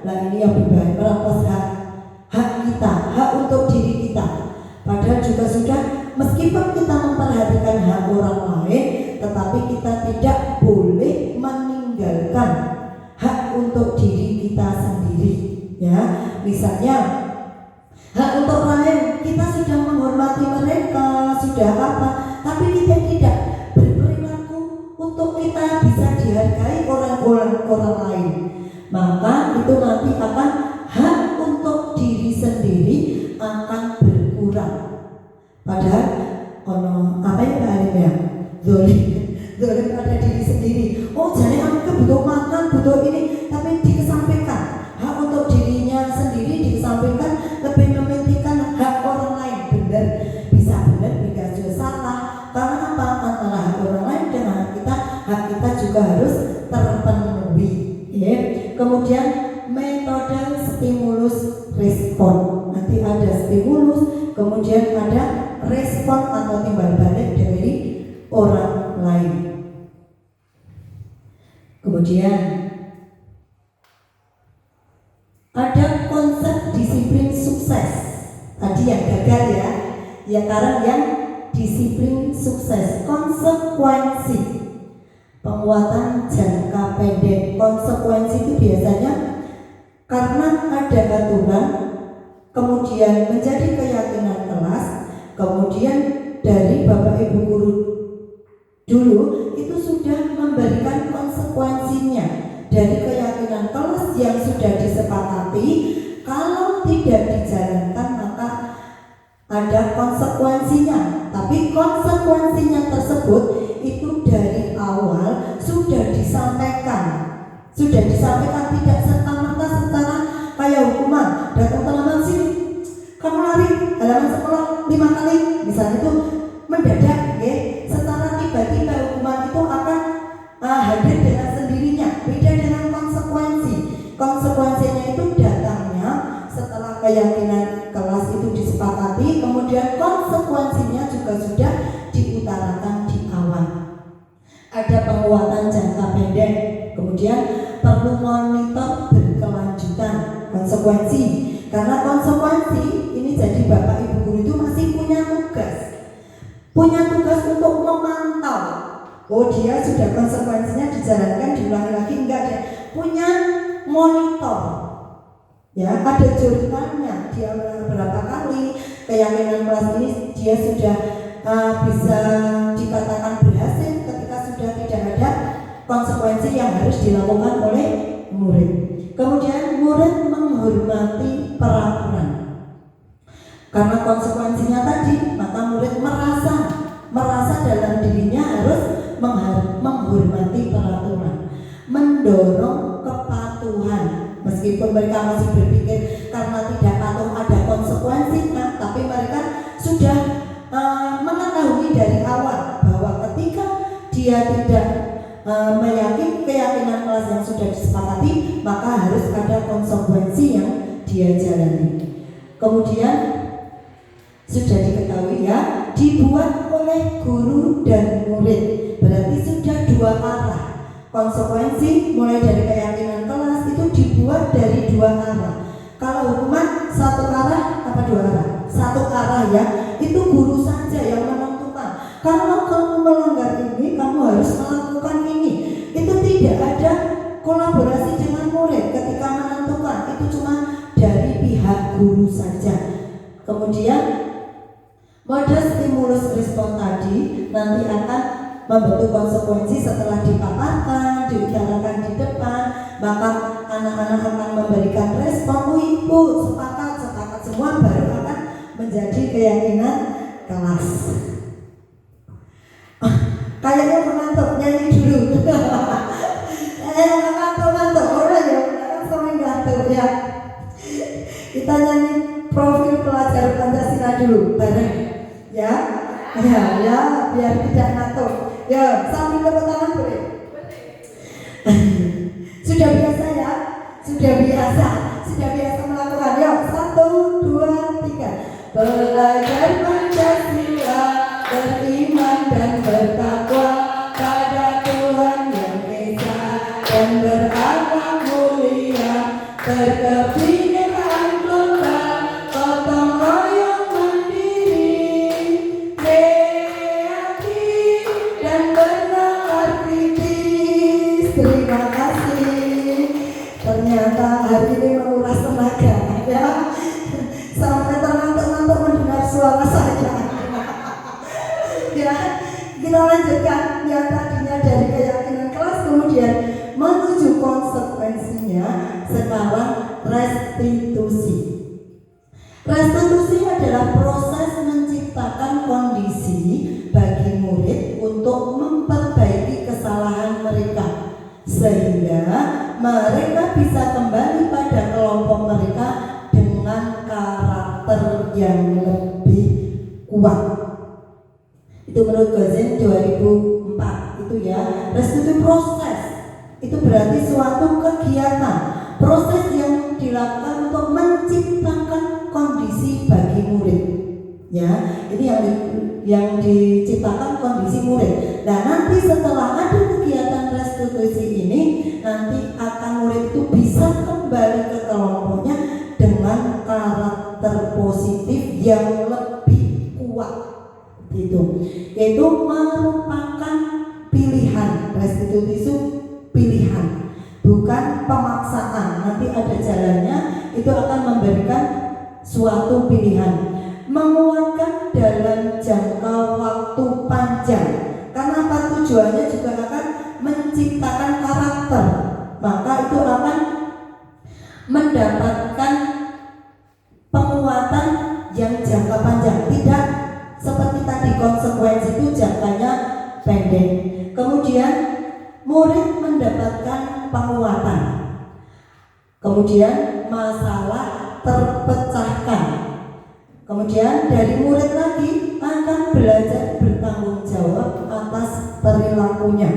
Nah ini yang berbahaya, merampas hak kita, hak untuk diri kita. Padahal juga sudah, meskipun kita memperhatikan hak orang lain, tetapi kita tidak boleh meninggalkan hak untuk diri kita sendiri. Ya, misalnya hak untuk lain, kita sudah menghormati mereka, sudah apa, tapi kita tidak berperilaku untuk kita bisa dihargai orang lain, maka itu nanti akan hak untuk diri sendiri akan berkurang. Padahal apa yang ya zolim pada diri sendiri. Oh jadi aku butuh makan, butuh ini, tapi dikesampingkan hak untuk dirinya sendiri, dikesampingkan, lebih mementingkan hak orang lain. Benar, bisa salah. Karena apa? Antara hak orang lain dengan hak kita juga harus terpenuhi. Ya. Kemudian metode stimulus respon. Nanti ada stimulus, kemudian ada respon atau timbal balik dari orang lain. Kemudian ada konsep disiplin sukses. Tadi yang gagal ya. Ya sekarang yang disiplin sukses, konsekuensi, penguatan jangka pendek. Konsekuensi itu biasanya karena ada aturan, kemudian menjadi keyakinan kelas, kemudian dari Bapak Ibu guru dulu itu sudah memberikan konsekuensinya dari keyakinan kelas yang sudah disepakati. Kalau tidak dijalankan maka ada konsekuensinya, tapi konsekuensinya tersebut itu dari awal sudah disampaikan tidak serta-merta secara kayak hukuman. Datang teman sini, kamu lari halaman sekolah 5 kali, misalnya itu mendadak, ya. Secara tiba-tiba hukuman itu akan hadir dengan sendirinya. Beda dengan konsekuensi. Konsekuensinya itu datangnya setelah keyakinan kelas itu disepakati, kemudian konsekuensinya juga sudah diutarakan di awal. Ada penguatan jangka pendek, kemudian perlu monitor berkelanjutan konsekuensi. Karena konsekuensi ini jadi Bapak Ibu guru itu masih punya tugas untuk memantau. Oh dia sudah konsekuensinya dijalankan, diulangi lagi, enggak ada. Punya monitor. Ya, ada jurnalnya, dia berapa kali keyakinan kelas ini dia sudah bisa dikatakan berhasil ketika sudah tidak ada konsekuensi yang harus dilakukan oleh murid. Kemudian murid menghormati peraturan. Karena konsekuensinya tadi, maka murid merasa dalam dirinya harus menghormati peraturan, mendorong kepatuhan. Meskipun mereka masih berpikir karena tidak patuh ada konsekuensinya, tapi mereka sudah mengetahui dari awal bahwa ketika dia tidak meyakini keyakinan kelas yang sudah disepakati, maka harus ada konsekuensi yang dia jalani. Kemudian sudah diketahui ya, dibuat oleh guru dan murid, berarti sudah dua arah. Konsekuensi mulai dari keyakinan kelas itu dibuat dari dua arah. Kalau hukuman satu arah apa dua arah? Satu arah ya, itu guru saja yang menentukan. Kalau kamu melanggar ini, kamu harus melakukan ini. Itu tidak ada kolaborasi dengan murid ketika menentukan. Itu cuma dari pihak guru saja. Kemudian mode stimulus respon tadi nanti akan membentuk konsekuensi setelah dipaparkan, diutarakan di depan, maka anak-anak akan memberikan respon. Ibu sepakat semua, baru akan menjadi keyakinan kelas. Kayaknya mengantuk, nyanyi dulu. Ngantuk, orang ya, sering ngantuk ya. Kita nyanyi profil pelajar Pancasila dulu, bareng ya. Ya, biar tidak ngantuk. Ya, sambil tepuk tangan boleh. Sudah biasa ya, sudah biasa melakukan. Ya, 1, 2, 3. Belajar Pancasila, beriman dan bertakwa pada Kita lanjutkan yang tadinya dari keyakinan kelas kemudian menuju konsekuensinya. Sekarang restitusi. Restitusi adalah proses menciptakan kondisi bagi murid untuk memperbaiki kesalahan mereka sehingga mereka bisa kembali pada kelompok mereka dengan karakter yang lebih kuat. Itu menurut Gozen 2004 itu ya. Restitusi proses itu berarti suatu kegiatan, proses yang dilakukan untuk menciptakan kondisi bagi murid. Ya, ini yang diciptakan kondisi murid. Nah, nanti setelah ada kegiatan restitusi ini, nanti akan murid itu bisa kembali ke kelompoknya dengan karakter positif yang lebih kuat. Itu yaitu merupakan pilihan. Restitusi itu pilihan, bukan pemaksaan. Nanti ada jalannya, itu akan memberikan suatu pilihan. Menguatkan dalam jangka waktu panjang. Karena apa? Tujuannya juga akan menciptakan karakter. Maka itu akan mendapatkan penguatan yang jangka panjang. Tidak seperti tadi konsekuensi itu jangkanya pendek. Kemudian murid mendapatkan penguatan. Kemudian masalah terpecahkan. Kemudian dari murid lagi akan belajar bertanggung jawab atas perilakunya.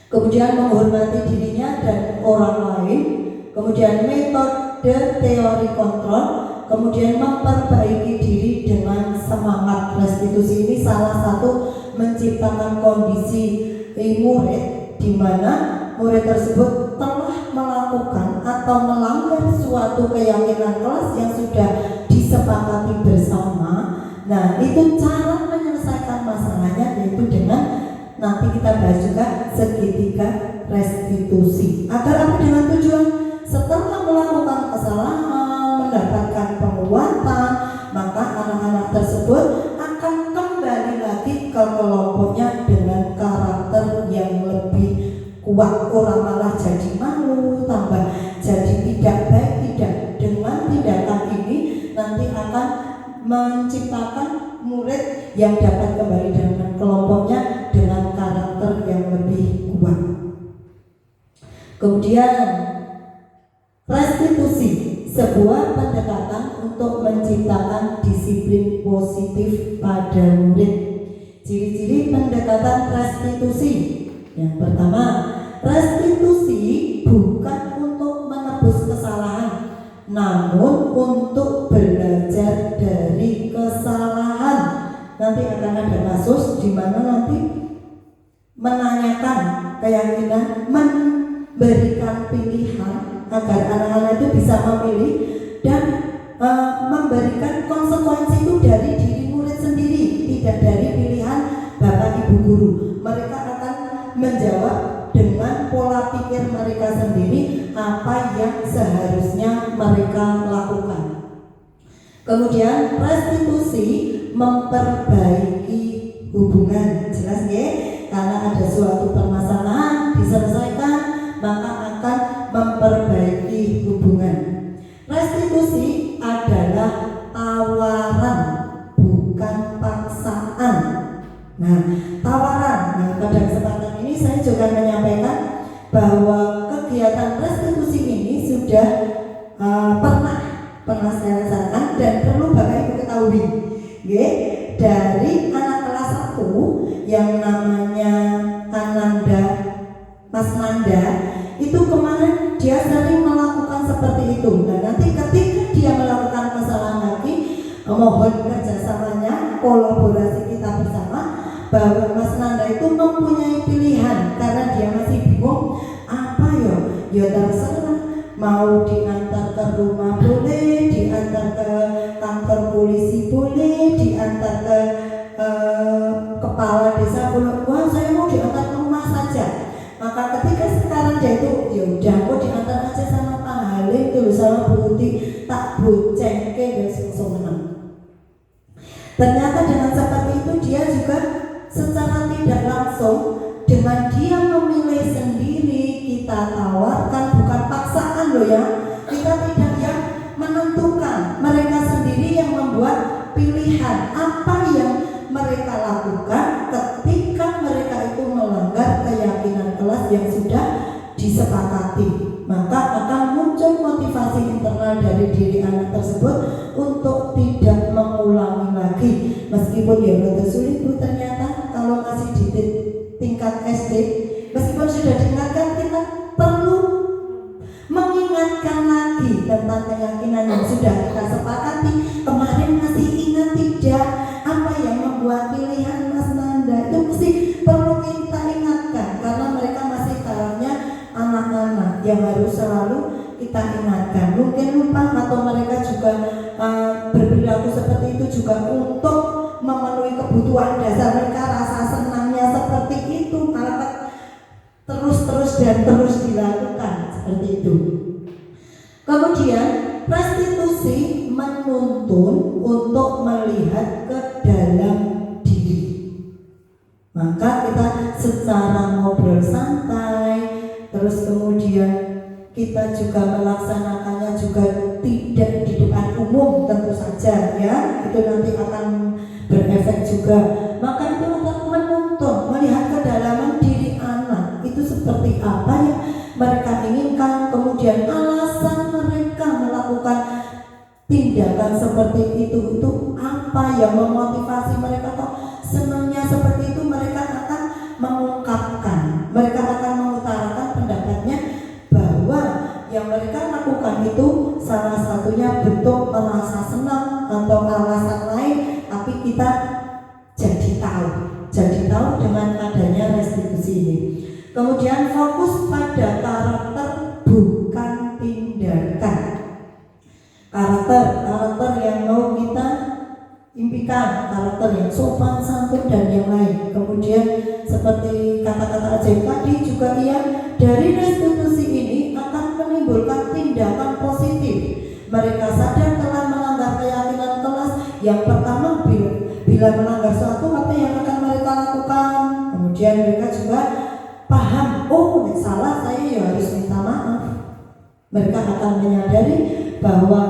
Kemudian menghormati dirinya dan orang lain. Kemudian metode teori kontrol. Kemudian memperbaiki diri dengan semangat. Restitusi ini salah satu menciptakan kondisi murid di mana murid tersebut telah melakukan atau melanggar suatu keyakinan kelas yang sudah disepakati bersama. Nah, itu cara menyelesaikan masalahnya yaitu dengan nanti kita bahas juga segitiga restitusi. Agar apa? Dengan tujuan setelah melakukan kesalahan, mendapatkan penguatan, maka anak-anak tersebut akan kembali lagi ke kelompoknya dengan karakter yang lebih kuat. Orang malah jadi malu, tambah jadi tidak baik. Tidak, dengan tindakan ini nanti akan menciptakan murid yang dapat kembali dengan kelompoknya dengan karakter yang lebih kuat. Kemudian restitusi, sebuah pendekatan untuk menciptakan disiplin positif pada murid. Ciri-ciri pendekatan restitusi. Yang pertama, restitusi bukan untuk menebus kesalahan, namun untuk belajar dari kesalahan. Nanti akan ada kasus di mana nanti menanyakan keyakinan, memberikan pilihan agar anak-anak itu bisa memilih dan memberikan konsekuensi itu dari diri murid sendiri, tidak dari pilihan bapak ibu guru. Mereka akan menjawab dengan pola pikir mereka sendiri apa yang seharusnya mereka lakukan. Kemudian restitusi memperbaiki hubungan. Jelas ya? Karena ada suatu permasalahan diselesaikan, maka akan memperbaiki hubungan. Restitusi adalah tawaran, bukan paksaan. Nah, tawaran. Nah, pada kesempatan ini saya juga menyampaikan bahwa kegiatan restitusi ini sudah pernah saya laksanakan dan perlu Bapak Ibu ketahui, dari anak kelas 1 yang namanya Mas Nanda itu kemarin dia sering melakukan seperti itu. Nah, nanti ketika dia melakukan kesalahan lagi, mohon kerjasamanya, kolaborasi kita bersama, bahwa Mas Nanda itu mempunyai pilihan karena dia masih bingung apa ya terserah, mau diantar ke rumah boleh, diantar ke kantor polisi boleh, diantar ke kepala desa boleh. Wah, saya mau diantar ke rumah saja. Maka ketika sekarang dia itu ya udah kok diantar aja sama Pak Halim tuh, sama Bu Uti, tak boncengke dan seneng. Ternyata dengan seperti itu dia juga secara langsung dengan dia memilih sendiri, kita tawarkan, bukan paksaan loh ya. Kita tidak yang menentukan, mereka sendiri yang membuat pilihan apa yang mereka lakukan ketika mereka itu melanggar keyakinan kelas yang sudah disepakati. Maka akan muncul motivasi internal dari diri anak tersebut untuk tidak mengulangi lagi. Meskipun ya betul sulit Bu, ternyata kalau masih di tingkat SD, meskipun sudah diingatkan, kita perlu mengingatkan lagi tentang keyakinan yang sudah kita sepakati. Kemarin masih ingat tidak apa yang membuat pilihan Mas Nanda? Itu mesti perlu kita ingatkan, karena mereka masih tarafnya anak-anak yang harus selalu kita ingatkan. Mungkin lupa atau mereka juga berperilaku seperti itu juga untuk memenuhi kebutuhan dasar mereka, rasa senangnya seperti itu, karena terus dan terus dilakukan seperti itu. Kemudian restitusi menuntun untuk melihat ke dalam diri. Maka kita secara ngobrol santai, terus kemudian kita juga melaksanakannya juga tidak di depan umum tentu saja ya, itu nanti akan berefek juga. Maka itu akan menuntun melihat kedalaman diri anak itu seperti apa yang mereka inginkan, kemudian alasan mereka melakukan tindakan seperti itu apa yang memotivasi mereka, kok senangnya seperti itu. Mereka akan mengungkapkan, mereka akan mengutarakan pendapatnya bahwa yang mereka lakukan itu salah satunya bentuk merasa senang atau alasan lain, tapi kita jadi tahu dengan adanya restitusi ini. Kemudian fokus pada karakter bukan tindakan. Karakter yang mau kita impikan, karakter yang sopan santun dan yang lain. Kemudian seperti kata-kata ajaib tadi juga dari restitusi ini akan menimbulkan tindakan positif. Mereka sadar telah melanggar keyakinan kelas. Yang pertama, bila melanggar suatu apa yang akan mereka lakukan. Kemudian mereka juga paham, oh salah saya ya harus minta maaf. Mereka akan menyadari bahwa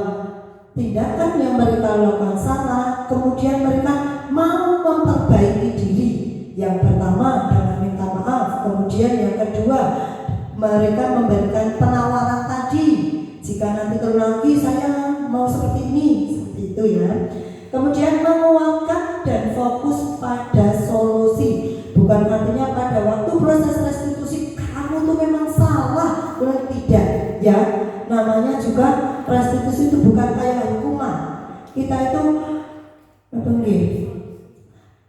tindakan yang mereka lakukan salah, kemudian mereka mau memperbaiki diri. Yang pertama dengan minta maaf, kemudian yang kedua mereka memberikan penawaran tadi, jika nanti terulang lagi saya mau seperti ini, seperti itu ya. Kemudian menguatkan dan fokus pada solusi, bukan artinya pada waktu proses restitusi kamu tuh memang salah, tidak ya. Namanya juga restitusi itu bukan kayak hukuman. Kita itu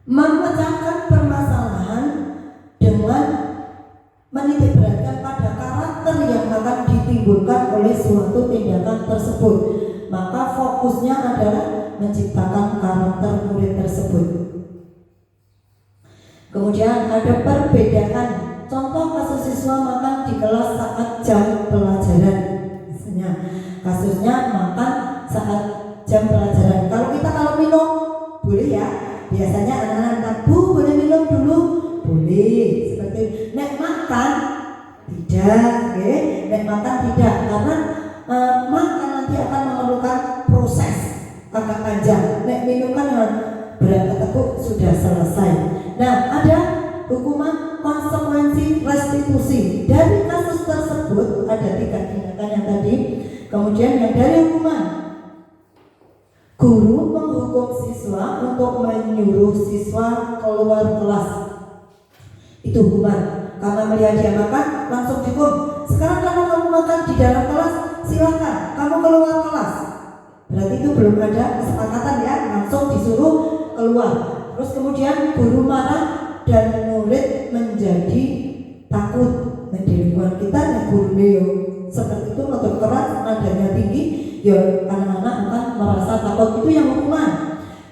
memecahkan permasalahan dengan menitik beratkan pada karakter yang akan ditimbulkan oleh suatu tindakan tersebut. Maka fokusnya adalah menciptakan karakter murid tersebut. Kemudian ada perbedaan. Contoh kasus siswa makan di kelas saat jam pelajaran. Misalnya kasusnya makan saat jam pelajaran. Kalau minum boleh ya. Biasanya anak-anak Bu boleh minum dulu, boleh. Seperti nek makan tidak, nek makan tidak, karena makan nanti akan memerlukan proses agak panjang. Nek minum kan berapa teguk sudah selesai. Nah, ada hukuman konsekuensi restitusi. Dari kasus tersebut ada 3 tindakan yang tadi. Kemudian yang dari hukuman, guru menghukum siswa untuk menyuruh siswa keluar kelas. Itu hukuman. Karena melihat dia makan, langsung dihukum. Sekarang kalau kamu makan di dalam kelas, silakan kamu keluar kelas. Berarti itu belum ada kesepakatan ya, langsung disuruh keluar. Terus kemudian guru marah dan murid menjadi takut. Nah, di lingkungan kita guru Leo seperti itu atau keras, nadanya tinggi, ya anak-anak akan merasa takut. Itu yang hukuman.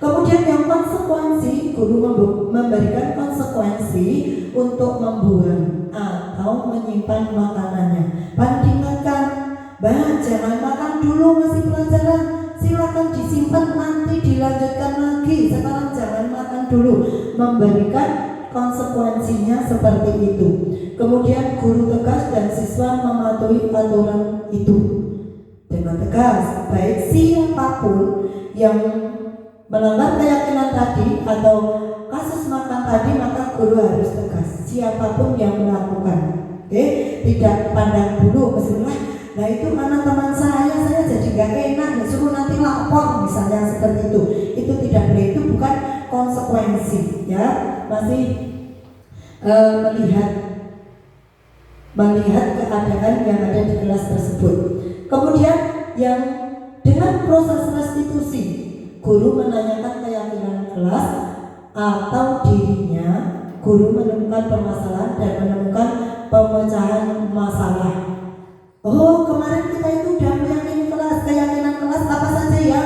Kemudian yang konsekuensi, guru memberikan konsekuensi untuk membuang atau menyimpan makanannya. Diingatkan, jangan makan dulu masih pelajaran, silakan disimpan nanti dilanjutkan lagi. Sekarang jangan makan dulu. Memberikan konsekuensinya seperti itu. Kemudian guru tegas dan siswa mematuhi aturan itu dengan tegas. Baik siapapun yang melanggar keyakinan tadi atau kasus makan tadi, maka guru harus tegas. Siapapun yang melakukan, tidak pandang bulu kesebelah. Nah itu mana teman saya jadi gak enak, suruh nanti lapor misalnya seperti itu. Itu tidak boleh, itu bukan konsekuensi, ya. Masih melihat keadaan yang ada di kelas tersebut. Kemudian yang dengan proses restitusi, guru menanyakan keyakinan kelas atau dirinya, guru menemukan permasalahan dan menemukan pemecahan masalah. Oh, kemarin kita itu udah meyakini kelas, keyakinan kelas apa saja ya?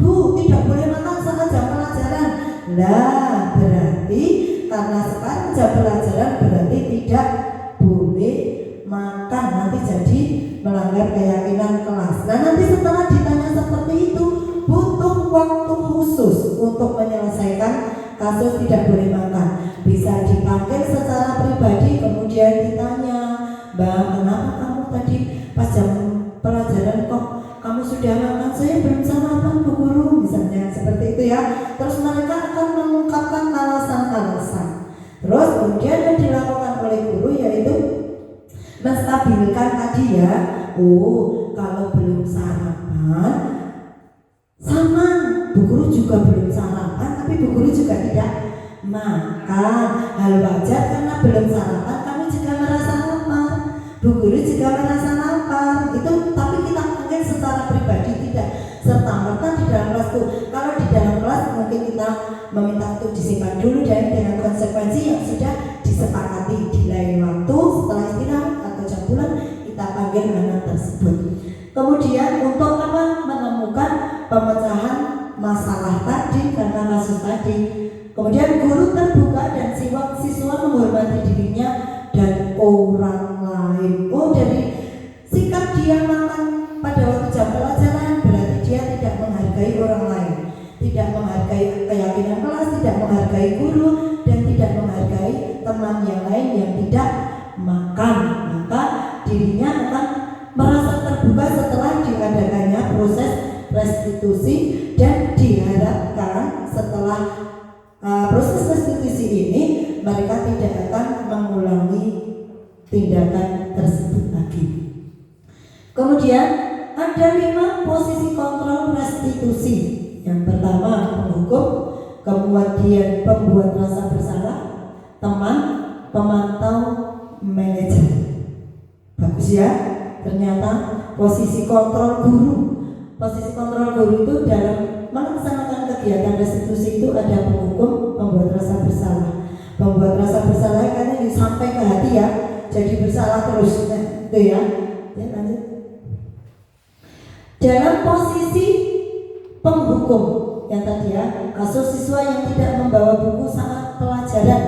Bu, tidak boleh makan saat jam pelajaran. Lah, berarti karena sekarang jam pelajaran berarti tidak boleh makan, nanti jadi melanggar keyakinan kelas. Nah, nanti setelah ditanya seperti itu, butuh waktu khusus untuk menyelesaikan kasus tidak boleh makan. Bisa dipanggil secara pribadi, kemudian ditanya, Mbak, kenapa kamu tadi pas jam pelajaran kok kamu sudah makan? Saya belum sarapan Bu Guru, misalnya seperti itu ya. Terus mereka akan mengungkapkan alasan-alasan. Terus kemudian yang dilakukan oleh guru yaitu menstabilkan tadi ya. Oh, kalau belum sarapan sama Bu Guru juga belum sarapan, tapi Bu Guru juga tidak makan. Hal wajar karena belum sarapan, kami juga merasa lapar. Bu Guru juga merasa lapar. Itu tapi kita mungkin secara pribadi tidak serta-merta di dalam kelas tuh. Kalau di dalam kelas mungkin kita meminta untuk disimpan dulu dan dengan konsekuensi yang sudah disepakati di lain waktu setelah istirahat atau jam pulang kita panggil anak tersebut. Kemudian untuk apa? Menemukan pemecahan masalah tadi karena kasus tadi. Kemudian guru terbuka dan siswa menghormati dirinya dan orang lain. Oh, dari sikap dia makan pada waktu jam pelajaran berarti dia tidak menghargai orang lain, tidak menghargai keyakinan kelas, tidak menghargai guru, dan tidak menghargai teman yang lain yang tidak makan. Maka dirinya akan merasa terbuka setelah diadakannya proses restitusi, dan diharapkan setelah proses restitusi ini mereka tidak akan mengulangi tindakan tersebut lagi. Kemudian ada 5 posisi kontrol restitusi. Yang pertama penghukum, kemudian pembuat rasa bersalah, teman, pemantau, manajer. Bagus ya. Ternyata posisi kontrol guru. Posisi kontrol guru itu dalam melaksanakan kegiatan restitusi itu ada penghukum, pembuat rasa bersalah. Pembuat rasa bersalah karena sampai ke hati ya, jadi bersalah terus, itu ya. Ya lanjut. Dalam posisi penghukum yang tadi ya, kasus siswa yang tidak membawa buku saat pelajaran,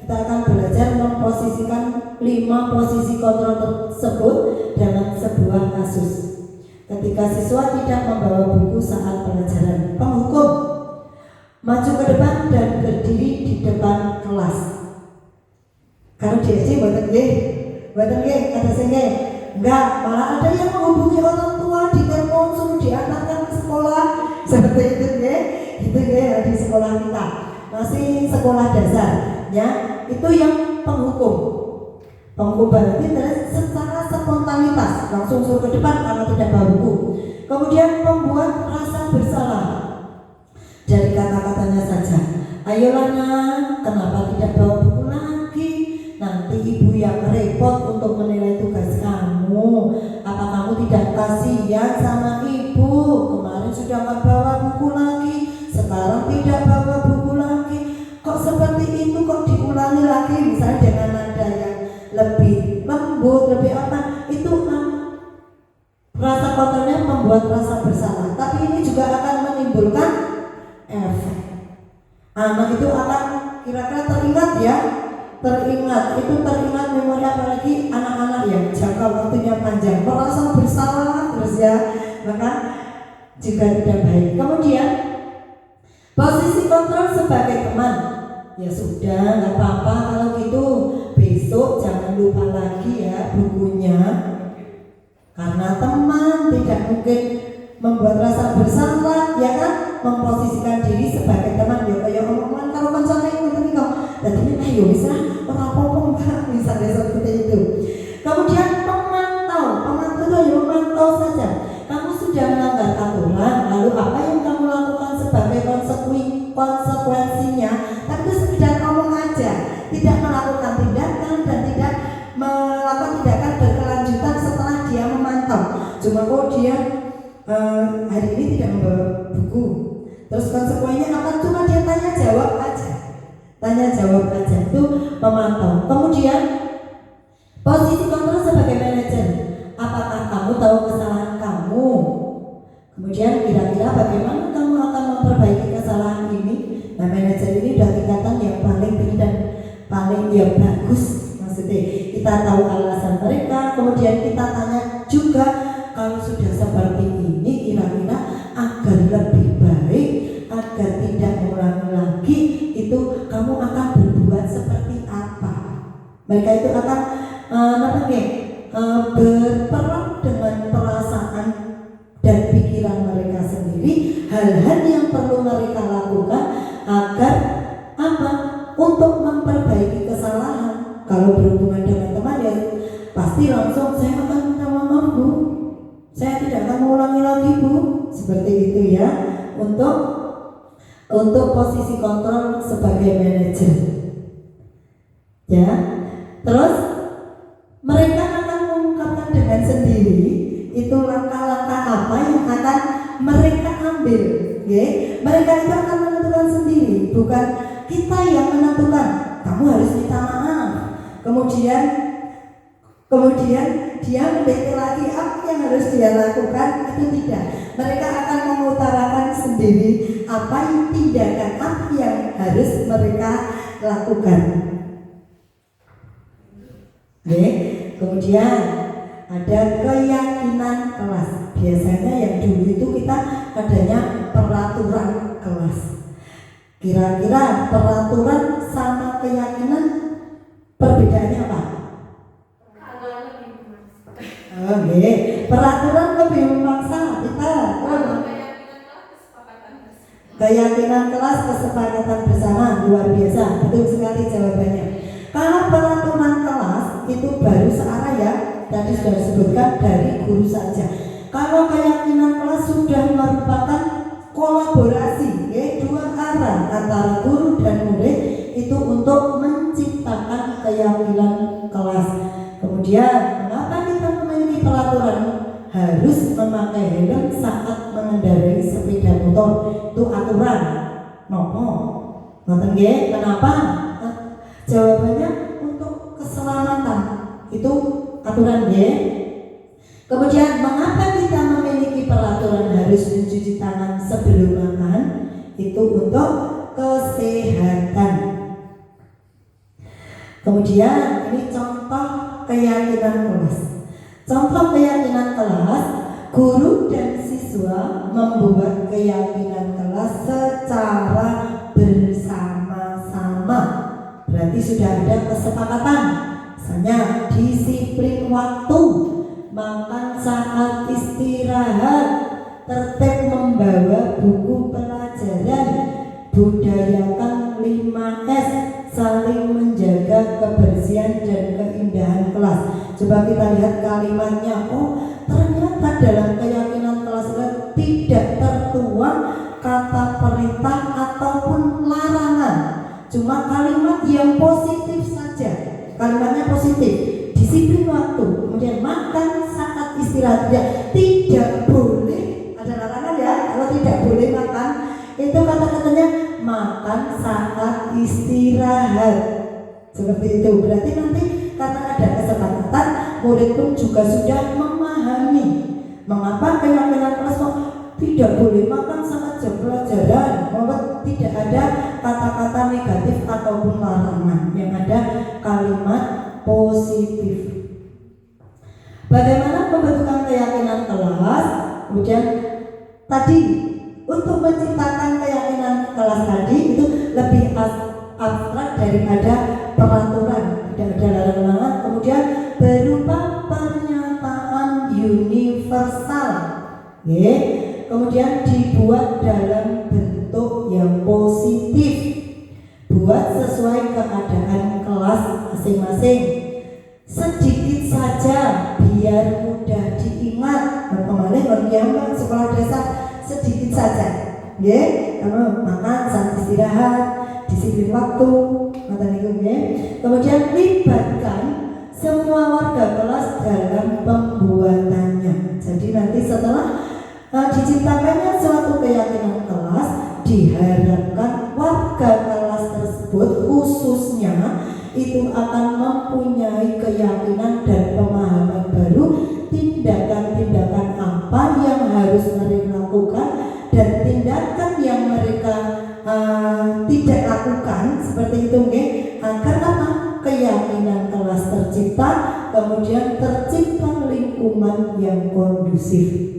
kita akan belajar memposisikan 5 posisi kontrol tersebut dalam sebuah kasus. Ketika siswa tidak membawa buku saat pelajaran, penghukum maju ke depan dan berdiri di depan kelas. Kalau di SD buatan ada sini enggak, malah ada yang menghubungi orang tua di telepon suruh diantarkan ke sekolah seperti itu ya. Itu ya di sekolah kita masih sekolah dasar ya, itu yang penghukum. Penghukum berarti secara spontanitas langsung suruh ke depan karena tidak bawa buku. Kemudian pembuat rasa bersalah dari kata-katanya saja. Ayolah nak, kenapa tidak bawa buku lagi? Nanti ibu yang repot untuk menilai tugas kamu. Apa kamu tidak kasihan sama ibu? Kemarin sudah nggak bawa buku lagi, sekarang tidak bawa buku lagi. Kok seperti itu, kok diulangi lagi? Misalnya dengan nada yang lebih lembut, lebih apa? Itu rasa kontrolnya membuat rasa bersalah. Tapi ini juga akan menimbulkan efek. Anak itu akan kira-kira teringat ya, teringat memori, apalagi anak-anak yang jangka waktunya panjang, merasa bersalah terus ya, maka juga tidak baik. Kemudian posisi kontrol sebagai teman, Ya sudah, nggak apa-apa kalau gitu. Besok jangan lupa lagi ya bukunya. Karena teman tidak mungkin membuat rasa bersalah, ya kan? Memposisikan diri sebagai teman. Ya kayak omongan kalau kancane ngoten kok. Dadi nek ayo wis lah, ora apa-apa Mbak, misalnya seperti itu. Kemudian pemantau itu ya memantau saja. Kamu sudah melanggar aturan, lalu apa yang kamu lakukan sebagai konsekuensinya? Tapi itu sekedar ngomong aja, tidak melakukan tindakan dan tidak melakukan tindakan berkelanjutan setelah dia memantau. Cuma kok dia hari ini tidak membawa buku, terus konsekuensinya apa? Cuma dia tanya jawab aja, itu memantau. Kemudian posisi kontrol sebagai manajer, apakah kamu tahu kesalahan kamu? Kemudian kira-kira bagaimana kamu akan memperbaiki kesalahan ini? Nah, manajer ini udah tingkatan yang paling tinggi dan paling yang bagus. Maksudnya kita tahu alasan mereka, kemudian kita tanya juga kalau sudah seperti ini kira-kira agar lebih baik, agar tidak mengulangi lagi, itu kamu akan berbuat seperti apa? Mereka itu akan berperang dengan perasaan dan pikiran mereka sendiri, hal-hal yang perlu mereka lakukan agar apa? Untuk memperbaiki kesalahan. Kalau berhubungan dengan teman ya pasti langsung saya akan minta maaf Bu, saya tidak akan mengulangi lagi Bu, seperti itu ya. Untuk posisi kontrol sebagai manajer ya. Terus mereka akan mengungkapkan dengan sendiri itu langkah-langkah apa yang akan mereka ambil ya. Mereka itu akan menentukan sendiri, bukan kita yang menentukan kamu harus minta maaf. Kemudian dia mendekati lagi apa yang harus dia lakukan, itu tidak. Mereka akan mengutarakan sendiri apa yang tindakan apa yang harus mereka lakukan. Oke. Kemudian ada keyakinan kelas. Biasanya yang dulu itu kita adanya peraturan kelas. Kira-kira peraturan sama keyakinan perbedaannya apa? Oke, peraturan lebih memaksa kita. Keyakinan kelas kesepakatan bersama, luar biasa, betul sekali jawabannya. Kalau peraturan kelas itu baru searah ya, tadi sudah disebutkan dari guru saja. Kalau keyakinan kelas sudah merupakan kolaborasi, ya, dua arah antara guru dan murid itu untuk menciptakan keyakinan kelas. Kemudian mengapa kita memiliki peraturan harus memakai helm saat mengendarai sepeda motor? Itu aturan. Nopo. Ngoten nggih, kenapa? Jawabannya untuk keselamatan. Itu aturan nggih. Kemudian mengapa kita memiliki peraturan harus mencuci tangan sebelum makan? Itu untuk kesehatan. Kemudian ini contoh keyakinan kelas. Contoh keyakinan kelas, guru dan siswa membuat keyakinan kelas secara bersama-sama. Berarti sudah ada kesepakatan. Misalnya disiplin waktu, makan saat istirahat, tertib membawa buku pelajaran, budayakan 5S, saling menjaga kebersihan dan keindahan kelas. Coba kita lihat kalimatnya. Oh, ternyata dalam keyakinan kelas tidak tertuang kata perintah ataupun larangan. Cuma kalimat yang positif saja. Kalimatnya positif. Disiplin waktu, kemudian makan saat istirahat. Tidak boleh, ada larangan ya, kalau tidak boleh makan. Itu kata-katanya makan saat istirahat. Seperti itu. Berarti nanti karena ada kesepakatan, murid pun juga sudah memahami mengapa keyakinan kelas tidak boleh makan saat jam pelajaran. Bahwa tidak ada kata-kata negatif ataupun larangan, yang ada kalimat positif. Bagaimana pembentukan keyakinan kelas? Kemudian tadi untuk menciptakan keyakinan kelas tadi itu lebih abstrak daripada peraturan, tidak ada larangan. Kemudian berupa pernyataan universal, ya. Kemudian dibuat dalam bentuk yang positif, buat sesuai keadaan kelas masing-masing, sedikit saja biar mudah diingat. Kemarin yang sekolah dasar sedikit saja, ya. Kamu makan saat istirahat, disiplin waktu, ya. Kemudian libatkan semua warga kelas dalam pembuatannya. Jadi nanti setelah diciptakannya suatu keyakinan kelas, diharapkan warga kelas tersebut khususnya itu akan mempunyai keyakinan dan pemahaman baru tindakan-tindakan apa yang harus mereka lakukan dan tindakan yang mereka tidak lakukan, seperti itu, agar apa? Keyakinan kelas tercipta, kemudian tercipta lingkungan yang kondusif.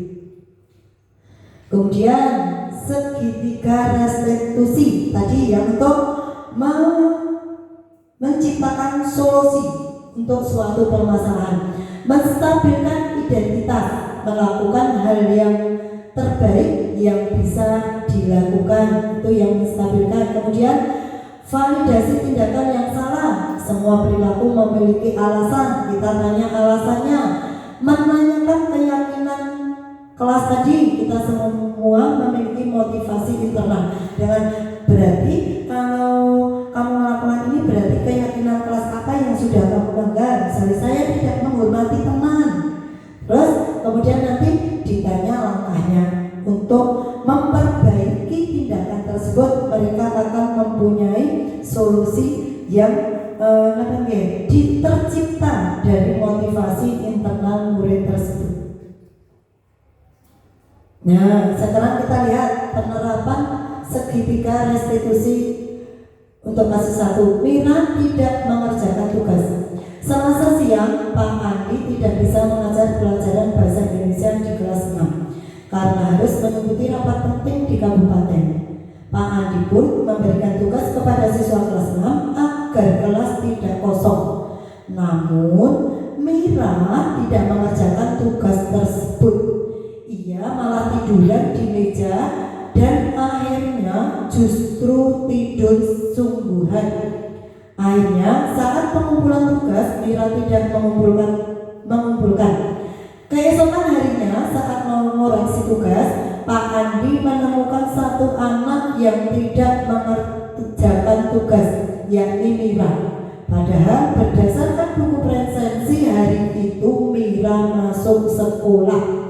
Kemudian segitiga restitusi tadi yang untuk menciptakan solusi untuk suatu permasalahan, menstabilkan identitas, melakukan hal yang terbaik yang bisa dilakukan, itu yang menstabilkan. Kemudian validasi tindakan yang salah, semua perilaku memiliki alasan, kita tanya alasannya, menanyakan keyakinan kelas tadi, kita semua memiliki motivasi internal. Dengan berarti kalau kamu melakukan ini berarti keyakinan kelas apa yang sudah kamu langgar. Misalnya saya tidak menghormati teman, terus kemudian nanti ditanya langkahnya untuk memperbaiki tindakan tersebut. Mereka akan mempunyai solusi yang tercipta dari motivasi internal murid tersebut. Nah, sekarang kita lihat penerapan segitiga restitusi untuk kasus 1. Mira tidak mengerjakan tugas. Selasa siang, Pak Andi tidak bisa mengajar pelajaran bahasa Indonesia di kelas 6 karena harus mengikuti rapat penting di kabupaten. Pak Andi pun memberikan tugas kepada siswa kelas 6 agar kelas tidak kosong. Namun, Mira tidak mengerjakan tugas tersebut. Ia malah tiduran di meja dan akhirnya justru tidur sungguhan. Akhirnya saat pengumpulan tugas, Mira tidak mengumpulkan. Keesokan harinya saat mengoreksi tugas, Pak Andi menemukan satu anak yang tidak mengerjakan tugas, yakni Mira. Padahal berdasarkan buku presensi hari itu Mira masuk sekolah.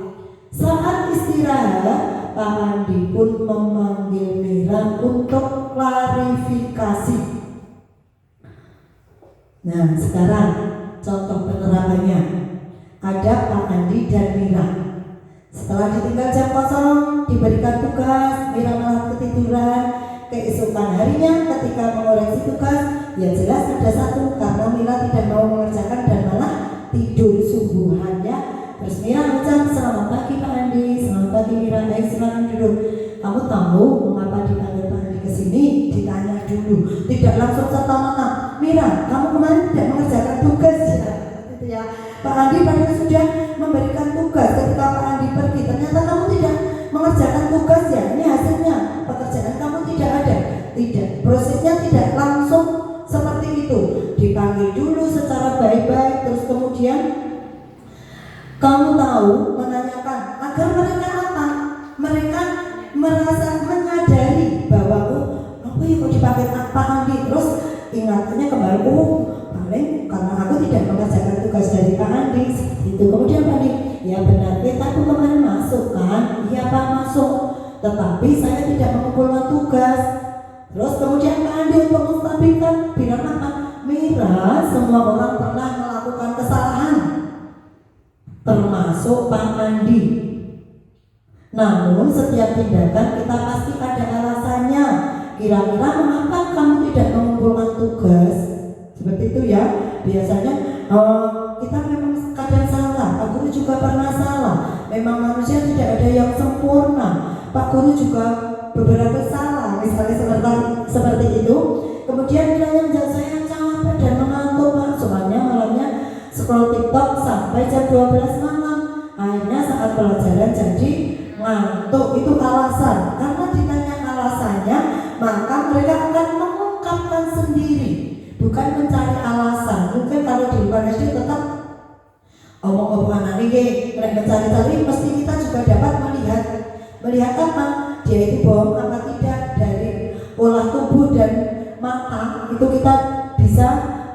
Saat istirahat, Pak Andi pun memanggil Mira untuk klarifikasi. Nah, sekarang contoh penerapannya. Ada Pak Andi dan Mira. Setelah ditinggal jam kosong, diberikan tugas, Mira malah ketiduran. Keesokan harinya ketika mengoreksi tugas, ya jelas ada satu, karena Mira tidak mau mengerjakan dan malah tidur subuhannya. Terus Mira ucap, "Selamat pagi Pak Andi." "Selamat pagi Mira." "Ayo silakan duduk." "Kamu tahu mengapa dipanggil Pak Andi ke sini?" Ditanya dulu, tidak langsung serta-merta. "Mira, kamu kemarin tidak mengerjakan tugas ya?" Gitu ya. Pak Andi padahal sudah memberikan tugas. Ketika Pak Andi pergi, ternyata kamu tidak mengerjakan tugas ya. Ini hasilnya, pekerjaan kamu tidak ada. Tidak, prosesnya tidak langsung seperti itu. Dipanggil dulu secara baik-baik, terus kemudian kamu tahu menanyakan agar mereka apa? Mereka merasa menyadari bahwa apa ya kok dipanggil Pak Andi, terus ingatannya kembali, paling karena aku tidak mengerjakan tugas dari Pak Andi. Itu kemudian Pak Andi, ya benar, aku kemarin masuk kan? Iya Pak masuk, tetapi saya tidak mengumpulkan tugas. Terus kemudian Pak Andi untuk menstabilkan bilang apa? Mira, semua orang pernah melakukan kesalahan, termasuk Pak Andi. Namun setiap tindakan kita pasti ada alasannya. Kira-kira mengapa kamu tidak mengumpulkan tugas? Seperti itu ya. Biasanya kita memang kadang salah. Pak Guru juga pernah salah. Memang manusia tidak ada yang sempurna. Pak Guru juga beberapa salah. Misalnya seperti itu. Kemudian nilainya menjadi saya capek dan mengantuk Pak. Soalnya malamnya scroll TikTok sampai jam 12 malam. Akhirnya saat pelajaran jadi ngantuk. Itu alasan. Karena ditanya alasannya, maka mereka akan mengungkapkan sendiri, bukan mencari alasan. Mungkin kalau di luar SD tetap omong-omong anak ini, mereka mencari-cari, mesti kita juga dapat melihat apa dia itu bohong apa tidak dari pola tubuh dan mata, itu kita bisa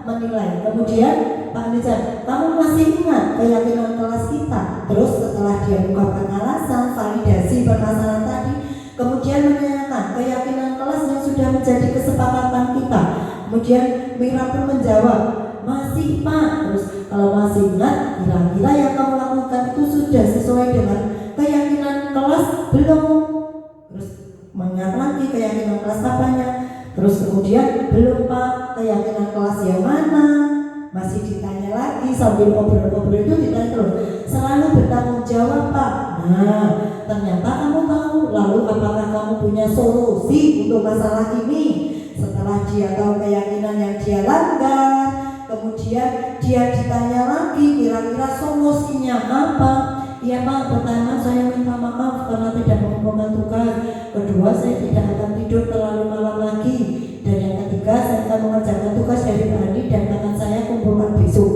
menilai. Kemudian Pak Nijan, kamu masih ingat keyakinan kelas kita? Terus setelah dia mengungkapkan alasan, validasi permasalahan tadi, kemudian menanyakan keyakinan kelas yang sudah menjadi kesepakatan kita. Kemudian Mira pun menjawab, masih Pak. Terus kalau masih ingat, kira-kira yang kamu lakukan itu sudah sesuai dengan keyakinan kelas belum? Terus mengingat lagi keyakinan kelas apanya? Terus kemudian belum Pak, keyakinan kelas yang mana? Masih ditanya lagi sambil ngobrol-ngobrol itu ditanya terus. Selalu bertanggung jawab Pak. Nah, ternyata kamu tahu. Lalu apakah kamu punya solusi untuk masalah ini? Setelah dia tahu keyakinan yang dia langgar, kemudian dia ditanya lagi kira-kira solusinya apa? Iya Pak, pertama saya minta maaf karena tidak mengumpulkan tugas. Kedua, saya tidak akan tidur terlalu malam lagi. Dan yang ketiga, saya akan mengerjakan tugas dari Pak Andi dan akan saya kumpulkan besok.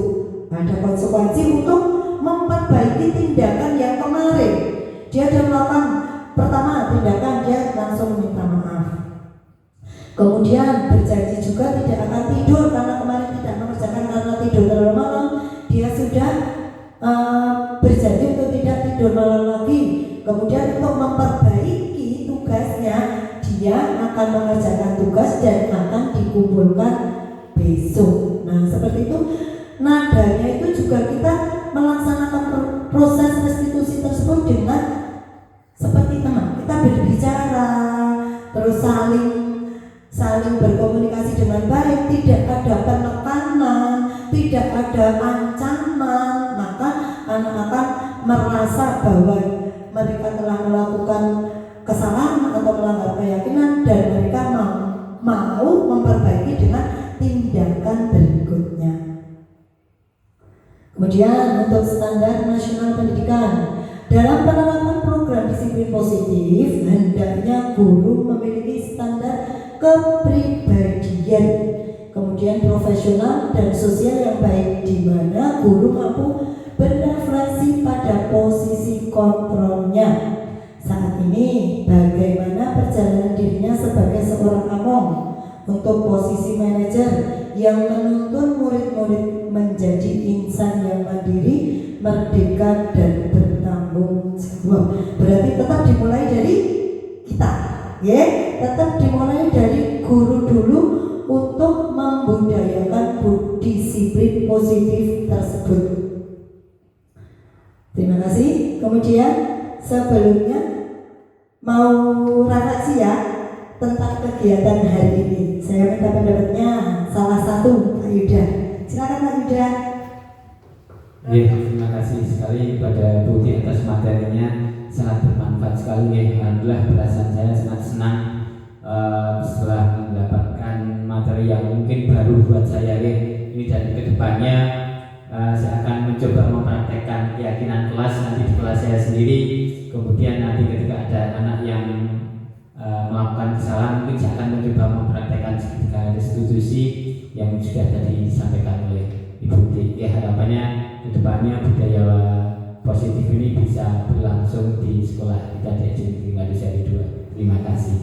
Ada konsekuensi untuk memperbaiki tindakan yang kemarin. Dia sudah melakukan pertama tindakan, dia langsung minta maaf. Kemudian berjanji juga tidak akan tidur karena kemarin tidak mengerjakan karena tidur terlalu malam. Dia sudah berjanji untuk tidak tidur malam lagi. Kemudian untuk memperbaiki tugasnya, dia akan mengerjakan tugas dan akan dikumpulkan besok. Nah seperti itu nadanya itu juga kita melaksanakan proses restitusi tersebut dengan seperti teman. Kita berbicara, terus saling berkomunikasi dengan baik, tidak ada penekanan, tidak ada ancaman, maka anak akan merasa bahwa mereka telah melakukan kesalahan atau melanggar keyakinan dan mereka mau memperbaiki dengan tindakan berikutnya. Kemudian untuk standar nasional pendidikan, dalam penerapan program disiplin positif, hendaknya guru memiliki standar kepribadian, kemudian profesional dan sosial yang baik, di mana guru mampu berefleksi pada posisi kontrolnya. Saat ini bagaimana perjalanan dirinya sebagai seorang among untuk posisi manajer yang menuntun murid-murid menjadi insan yang mandiri, merdeka dan bertanggung jawab. Berarti tetap dimulai dari kita, ya, tetap dimulai dari guru dulu untuk membudayakan disiplin positif tersebut. Terima kasih. Kemudian sebelumnya mau refleksi ya tentang kegiatan hari ini. Saya minta pendapatnya salah satu Pak Yuda. Silakan Pak Yuda. Ya, terima kasih sekali pada Budi atas materinya, sangat bermanfaat sekali ya. Alhamdulillah, perasaan saya sangat senang setelah mendapatkan materi yang mungkin baru buat saya ya. Ini dari kedepannya saya akan mencoba mempraktekkan keyakinan kelas nanti di kelas saya sendiri. Kemudian nanti ketika ada anak yang melakukan kesalahan, mungkin saya akan mencoba mempraktekkan ketika restitusi yang sudah tadi disampaikan oleh Ibu T. Ya, harapannya kedepannya budaya positif ini bisa berlangsung di sekolah kita di SD Negeri Sari 2. Terima kasih.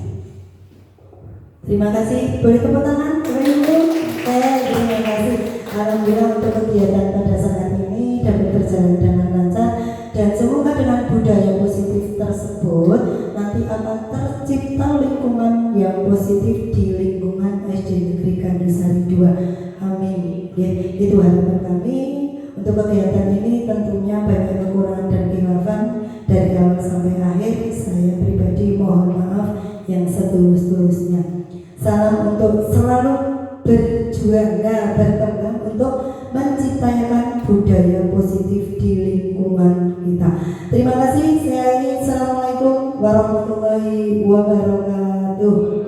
Terima kasih. Boleh tepuk tangan? Terima kasih. Alhamdulillah untuk kegiatan pada saat ini dapat berjalan dengan lancar dan semoga dengan budaya positif tersebut nanti akan tercipta lingkungan yang positif di lingkungan SD Negeri Gandusari 2. Amin. Ya, itu harapan kami. Untuk kegiatan ini tentunya banyak kekurangan dan khilafan dari awal sampai akhir. Saya pribadi mohon maaf yang setulus-tulusnya. Salam untuk selalu berjuang dan berkembang untuk menciptakan budaya positif di lingkungan kita. Terima kasih. Saya ingin Assalamualaikum warahmatullahi wabarakatuh.